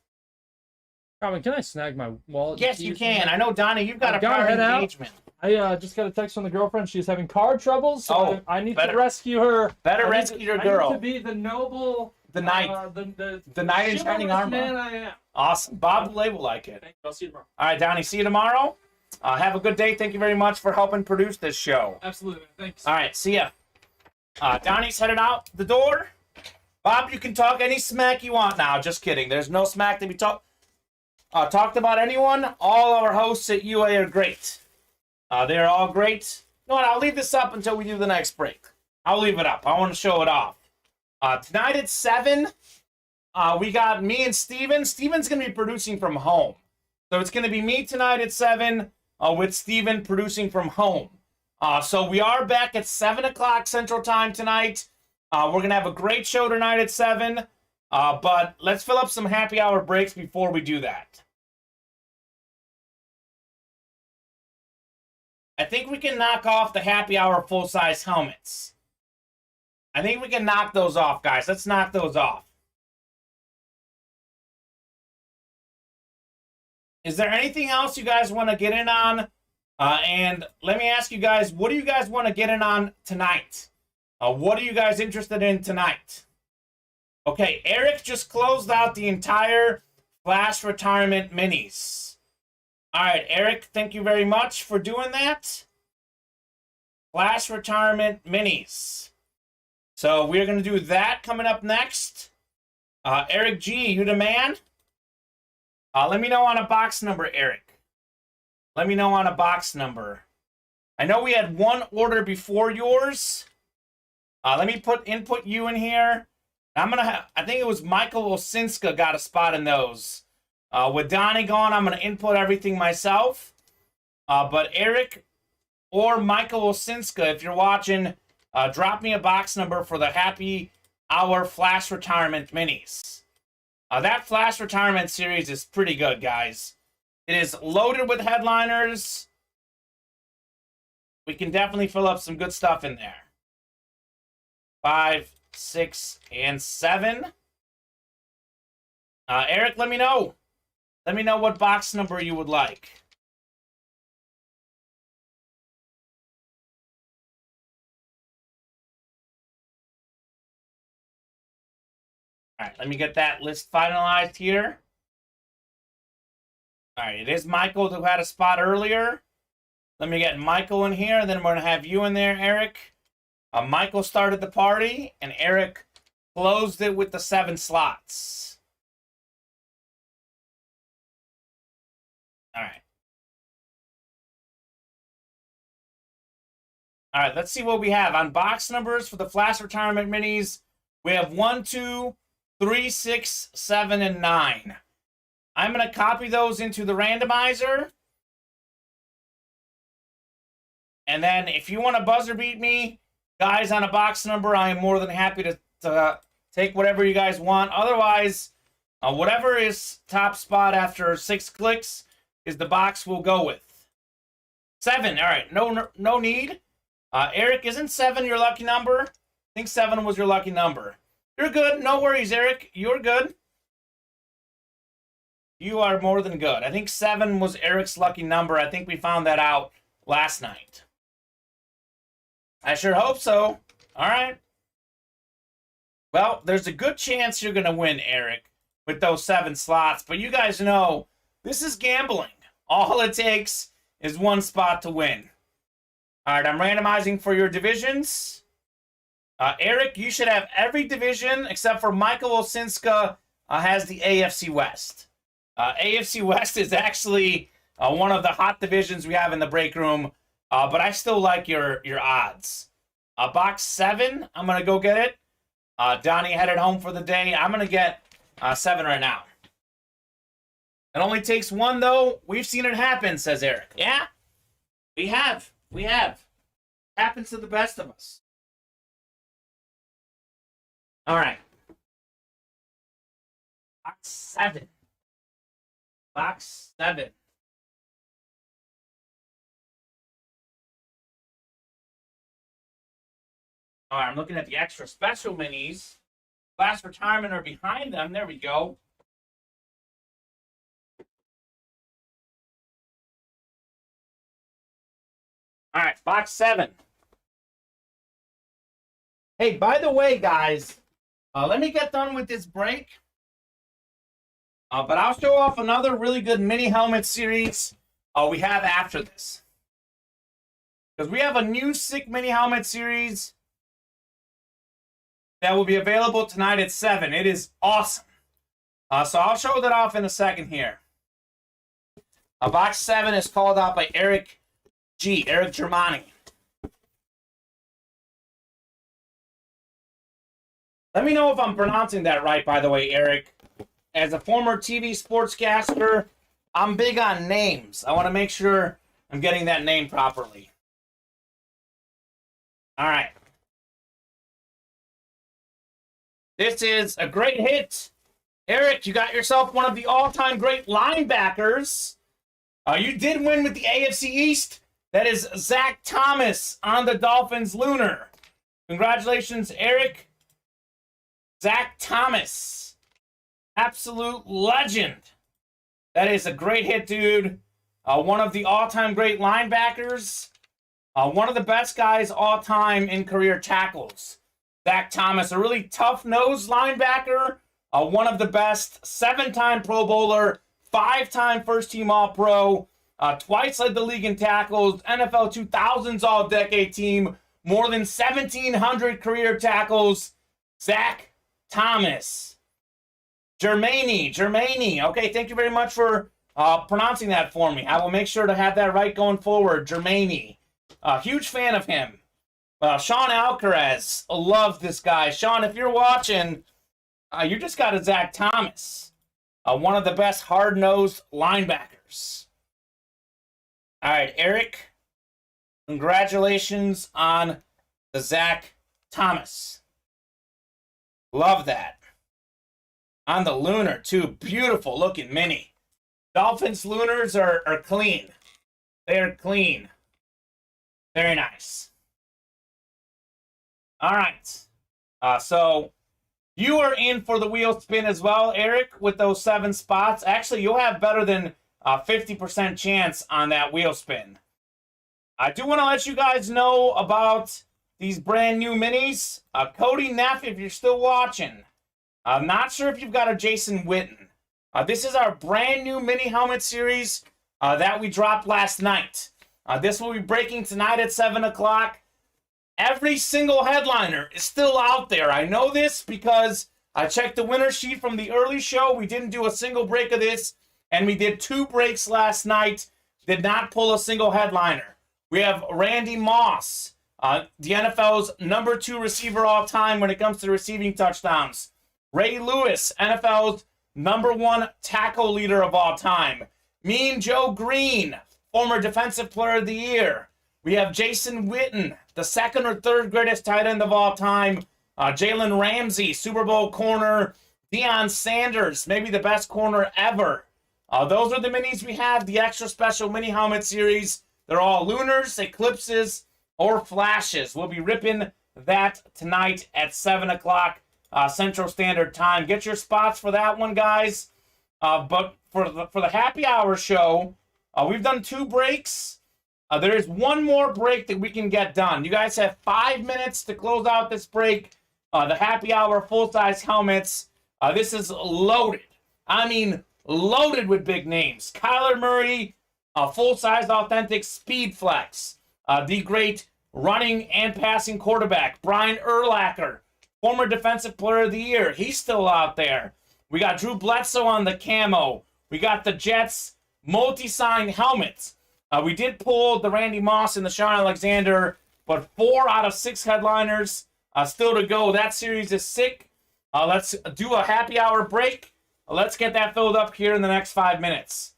Kamen, can I snag my wallet? Yes, you can. I know, Donnie, you've got a prior engagement. I just got a text from the girlfriend. She's having car troubles, so I need to rescue her. Rescue your girl. I need to be the noble... The knight. The knight in shining armor. Man I am. Awesome. Bob the Lay will like it. Thank you. I'll see you tomorrow. All right, Donnie, see you tomorrow. Have a good day. Thank you very much for helping produce this show. Absolutely. Thanks. All right, see ya. Donnie's headed out the door. Bob, you can talk any smack you want now. Just kidding. There's no smack to be talked about anyone. All our hosts at UA are great. They're all great. You know what? I'll leave this up until we do the next break. I'll leave it up. I want to show it off. Tonight at 7, we got me and Steven. Steven's going to be producing from home. So it's going to be me tonight at 7 with Steven producing from home. So we are back at 7 o'clock Central Time tonight. We're going to have a great show tonight at 7. But let's fill up some happy hour breaks before we do that. I think we can knock off the happy hour full-size helmets. I think we can knock those off, guys. Let's knock those off. Is there anything else you guys want to get in on? And let me ask you guys, what do you guys want to get in on tonight? What are you guys interested in tonight? Okay, Eric just closed out the entire Flash Retirement Minis. All right, Eric, thank you very much for doing that. Flash Retirement Minis. So we're going to do that coming up next. Eric G, you the man? Let me know on a box number, Eric. Let me know on a box number. I know we had one order before yours. Let me input you in here. I think it was Michael Osinska got a spot in those. With Donnie gone, I'm going to input everything myself. But Eric or Michael Osinska, if you're watching, drop me a box number for the Happy Hour Flash Retirement Minis. That Flash Retirement series is pretty good, guys. It is loaded with headliners. We can definitely fill up some good stuff in there. 5, 6, and 7. Eric, let me know. Let me know what box number you would like. All right, let me get that list finalized here. All right, it is Michael who had a spot earlier. Let me get Michael in here, and then we're going to have you in there, Eric. Michael started the party, and Eric closed it with the 7 slots. All right. All right, let's see what we have. On box numbers for the Flash Retirement Minis, we have 1, 2, 3, 6, 7, and 9. I'm going to copy those into the randomizer. And then if you want to buzzer beat me, guys, on a box number, I am more than happy to take whatever you guys want. Otherwise, whatever is top spot after 6 clicks is the box we'll go with. 7, all right, no need. Eric, isn't 7 your lucky number? I think 7 was your lucky number. You're good, no worries, Eric, you're good. You are more than good. I think 7 was Eric's lucky number. I think we found that out last night. I sure hope so. All right. Well, there's a good chance you're going to win, Eric, with those 7 slots. But you guys know this is gambling. All it takes is 1 spot to win. All right, I'm randomizing for your divisions. Eric, you should have every division except for Michael Osinska has the AFC West. AFC West is actually one of the hot divisions we have in the break room, but I still like your odds. Box 7, I'm going to go get it. Donnie headed home for the day. I'm going to get 7 right now. It only takes 1, though. We've seen it happen, says Eric. Yeah, we have. We have. Happens to the best of us. All right. Box 7. Box 7. All right, I'm looking at the extra special minis. Class retirement are behind them. There we go. All right, box 7. Hey, by the way, guys, let me get done with this break. But I'll show off another really good mini helmet series we have after this. Because we have a new sick mini helmet series that will be available tonight at 7. It is awesome. So I'll show that off in a second here. Box 7 is called out by Eric Germani. Let me know if I'm pronouncing that right, by the way, Eric. As a former TV sportscaster, I'm big on names. I want to make sure I'm getting that name properly. All right. This is a great hit. Eric, you got yourself one of the all-time great linebackers. You did win with the AFC East. That is Zach Thomas on the Dolphins Lunar. Congratulations, Eric. Zach Thomas. Absolute legend. That is a great hit, dude. One of the all-time great linebackers. One of the best guys all-time in career tackles. Zach Thomas, a really tough-nosed linebacker. One of the best. 7-time Pro Bowler. 5-time first-team All-Pro. Twice led the league in tackles. NFL 2000s All-Decade Team. More than 1,700 career tackles. Zach Thomas. Germani. Okay, thank you very much for pronouncing that for me. I will make sure to have that right going forward. Germani. Huge fan of him. Sean Alcaraz. Love this guy. Sean, if you're watching, you just got a Zach Thomas. One of the best hard-nosed linebackers. All right, Eric. Congratulations on the Zach Thomas. Love that. On the Lunar, too. Beautiful looking mini. Dolphins Lunars are clean. They're clean. Very nice. All right. So you are in for the wheel spin as well, Eric, with those 7 spots. Actually, you'll have better than 50% chance on that wheel spin. I do want to let you guys know about these brand new minis. Cody Neff, if you're still watching, I'm not sure if you've got a Jason Witten. This is our brand new mini helmet series that we dropped last night. This will be breaking tonight at 7 o'clock. Every single headliner is still out there. I know this because I checked the winner sheet from the early show. We didn't do a single break of this, and we did 2 breaks last night. Did not pull a single headliner. We have Randy Moss, the NFL's number 2 receiver all time when it comes to receiving touchdowns. Ray Lewis, NFL's number 1 tackle leader of all time. Mean Joe Green, former defensive player of the year. We have Jason Witten, the 2nd or 3rd greatest tight end of all time. Jalen Ramsey, Super Bowl corner. Deion Sanders, maybe the best corner ever. Those are the minis we have, the extra special mini helmet series. They're all lunars, eclipses, or flashes. We'll be ripping that tonight at 7 o'clock Central Standard Time. Get your spots for that one, guys. But for the happy hour show, we've done 2 breaks. There is one more break that we can get done. You guys have 5 minutes to close out this break. The happy hour full-size helmets. This is loaded. I mean, loaded with big names. Kyler Murray, full-size authentic speed flex. The great running and passing quarterback, Brian Urlacher, former defensive player of the year. He's still out there. We got Drew Bledsoe on the camo. We got the Jets multi-sign helmets. We did pull the Randy Moss and the Sean Alexander, but 4 out of 6 headliners still to go. That series is sick. Let's do a happy hour break. Let's get that filled up here in the next 5 minutes.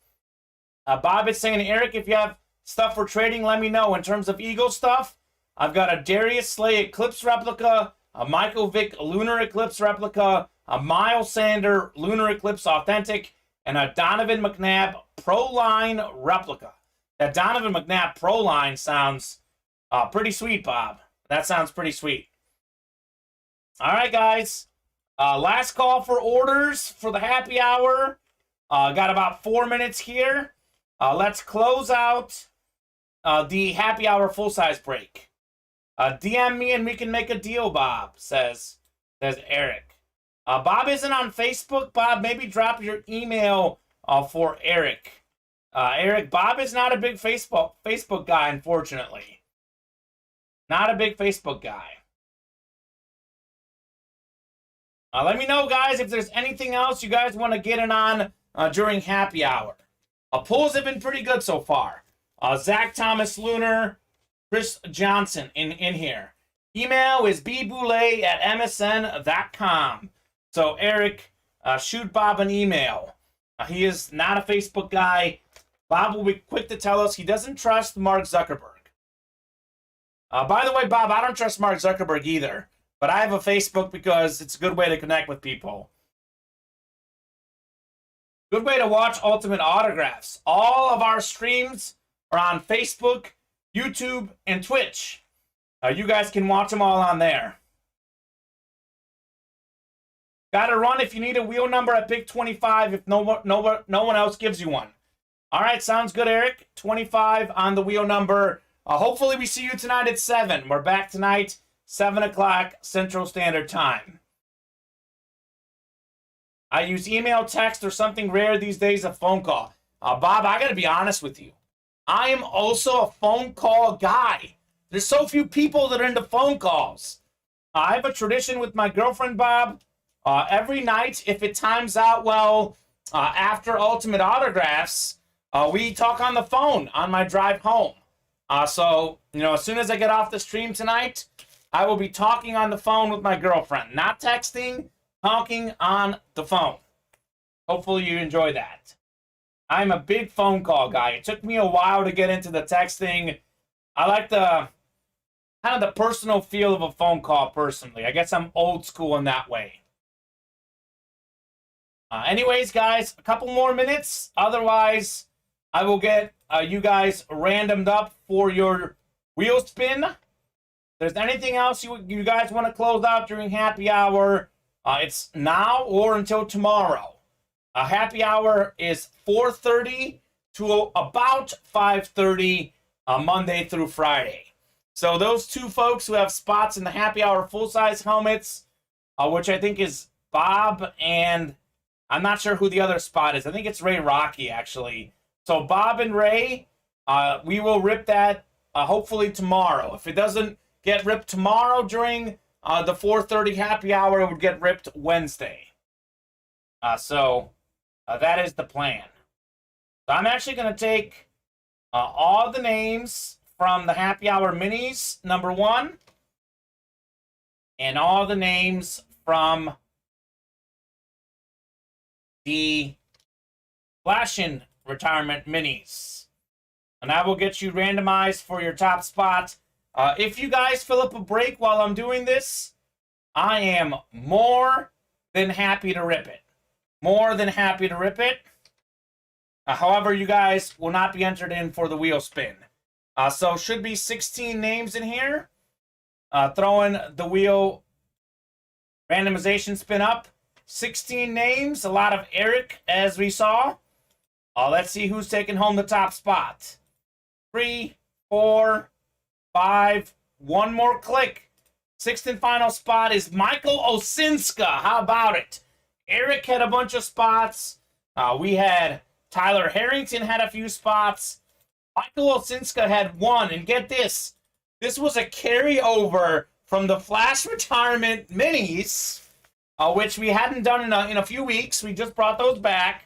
Bob is saying, Eric, if you have stuff for trading, let me know. In terms of Eagle stuff, I've got a Darius Slay Eclipse replica, a Michael Vick Lunar Eclipse replica, a Miles Sander Lunar Eclipse Authentic, and a Donovan McNabb Pro Line replica. That Donovan McNabb Pro Line sounds pretty sweet, Bob. That sounds pretty sweet. All right, guys. Last call for orders for the happy hour. Got about 4 minutes here. Let's close out the happy hour full-size break. DM me and we can make a deal, Bob, says Eric. Bob isn't on Facebook. Bob, maybe drop your email for Eric. Eric, Bob is not a big Facebook guy, unfortunately. Not a big Facebook guy. Let me know, guys, if there's anything else you guys want to get in on during happy hour. Pulls have been pretty good so far. Zach Thomas Lunar, Chris Johnson in here. Email is bboulay@msn.com. So, Eric, shoot Bob an email. He is not a Facebook guy. Bob will be quick to tell us he doesn't trust Mark Zuckerberg. By the way, Bob, I don't trust Mark Zuckerberg either. But I have a Facebook because it's a good way to connect with people. Good way to watch Ultimate Autographs. All of our streams are on Facebook, YouTube, and Twitch. You guys can watch them all on there. Got to run if you need a wheel number at Big 25 if no one else gives you one. All right, sounds good, Eric. 25 on the wheel number. Hopefully we see you tonight at 7. We're back tonight, 7 o'clock Central Standard Time. I use email, text, or something rare these days, a phone call. Bob, I got to be honest with you. I am also a phone call guy. There's so few people that are into phone calls. I have a tradition with my girlfriend, Bob. Every night, if it times out well, after Ultimate Autographs, we talk on the phone on my drive home. So, as soon as I get off the stream tonight, I will be talking on the phone with my girlfriend. Not texting, talking on the phone. Hopefully you enjoy that. I'm a big phone call guy. It took me a while to get into the texting. I like the kind of the personal feel of a phone call personally. I guess I'm old school in that way. Anyways, guys, a couple more minutes. Otherwise, I will get you guys randomed up for your wheel spin. If there's anything else you guys want to close out during happy hour, it's now or until tomorrow. Happy hour is 4:30 to about 5:30 Monday through Friday. So those two folks who have spots in the happy hour full-size helmets, which I think is Bob and I'm not sure who the other spot is. I think it's Ray Rocky, actually. So Bob and Ray, we will rip that hopefully tomorrow. If it doesn't get ripped tomorrow during the 4:30 happy hour, it would get ripped Wednesday. So that is the plan. So I'm actually going to take all the names from the happy hour minis, number 1, and all the names from the Flashin' Retirement Minis. And I will get you randomized for your top spot. If you guys fill up a break while I'm doing this, I am more than happy to rip it. More than happy to rip it. However, you guys will not be entered in for the wheel spin. So should be 16 names in here. Throwing the wheel randomization spin up. 16 names, a lot of Eric, as we saw. Let's see who's taking home the top spot. 3, 4, 5. One more click. Sixth and final spot is Michael Osinska. How about it? Eric had a bunch of spots. We had Tyler Harrington had a few spots. Michael Osinska had one. And get this. This was a carryover from the Flash Retirement Minis, which we hadn't done in a few weeks. We just brought those back.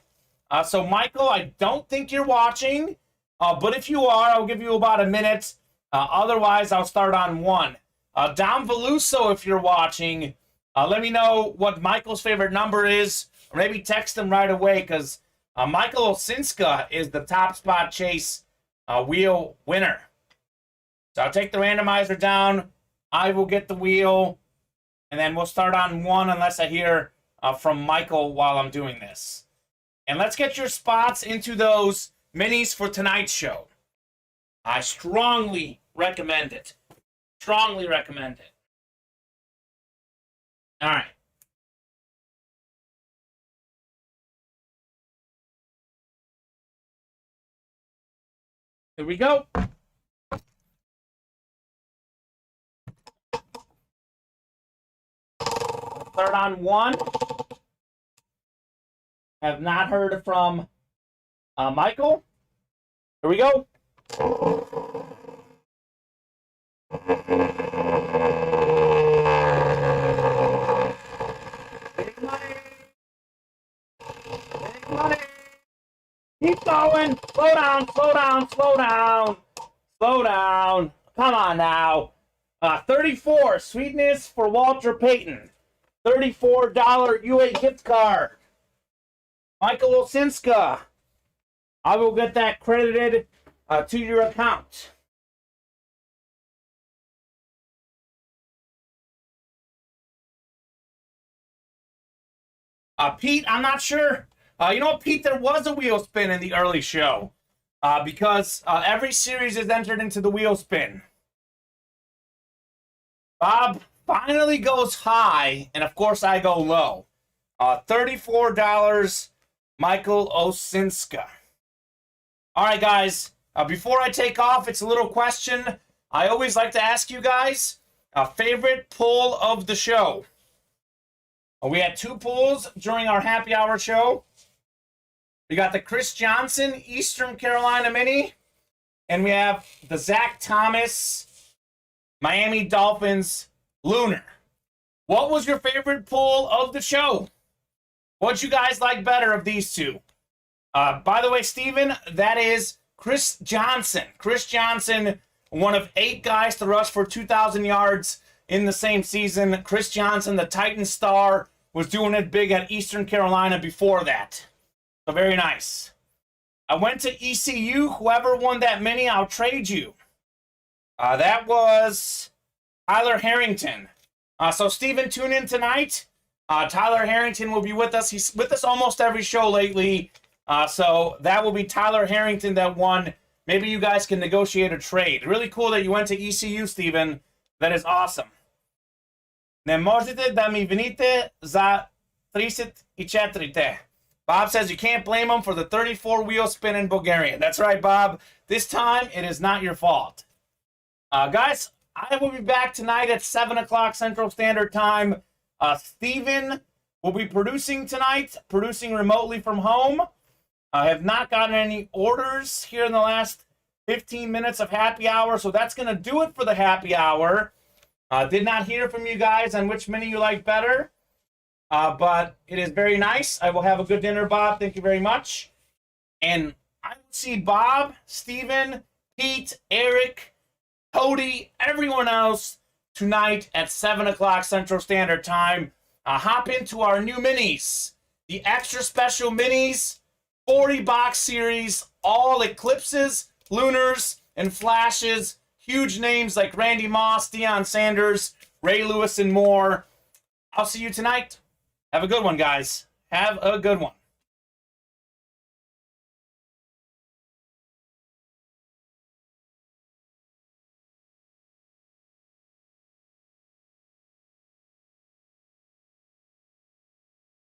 So, Michael, I don't think you're watching. But if you are, I'll give you about a minute. Otherwise, I'll start on one. Dom Veluso, if you're watching, let me know what Michael's favorite number is. Or maybe text him right away, because Michael Osinska is the top spot chase wheel winner. So I'll take the randomizer down. I will get the wheel. And then we'll start on one unless I hear from Michael while I'm doing this. And let's get your spots into those minis for tonight's show. I strongly recommend it. Strongly recommend it. All right. Here we go. Start on one. Have not heard from Michael. Here we go. Big money. Big money. Keep going. Slow down, slow down, slow down. Slow down. Come on now. 34, Sweetness for Walter Payton. $34 UA gift card. Michael Osinska. I will get that credited to your account. Pete, I'm not sure. You know what, Pete, there was a wheel spin in the early show because every series is entered into the wheel spin. Bob finally goes high, and of course I go low. $34, Michael Osinska. All right, guys, before I take off, it's a little question I always like to ask you guys. Favorite pull of the show? We had 2 pulls during our happy hour show. We got the Chris Johnson Eastern Carolina Mini, and we have the Zach Thomas Miami Dolphins Lunar. What was your favorite pull of the show? What'd you guys like better of these two? By the way, Steven, that is Chris Johnson. Chris Johnson, one of 8 guys to rush for 2,000 yards in the same season. Chris Johnson, the Titan star, was doing it big at Eastern Carolina before that. So very nice. I went to ECU. Whoever won that mini, I'll trade you. That was Tyler Harrington. So, Steven, tune in tonight. Tyler Harrington will be with us. He's with us almost every show lately. So that will be Tyler Harrington that won. Maybe you guys can negotiate a trade. Really cool that you went to ECU, Steven. That is awesome. Ne možete da mi vinite za 34. Bob says you can't blame him for the 34 wheel spin in Bulgaria. That's right, Bob. This time, it is not your fault. Guys, I will be back tonight at 7 o'clock Central Standard Time. Steven will be producing tonight, producing remotely from home. I have not gotten any orders here in the last 15 minutes of happy hour, so that's going to do it for the happy hour. Did not hear from you guys on which mini you like better, but it is very nice. I will have a good dinner, Bob. Thank you very much. And I will see Bob, Steven, Pete, Eric, Cody, everyone else tonight at 7 o'clock Central Standard Time. Hop into our new minis, the extra special minis, 40 box series, all eclipses, lunars, and flashes. Huge names like Randy Moss, Deion Sanders, Ray Lewis, and more. I'll see you tonight. Have a good one, guys. Have a good one.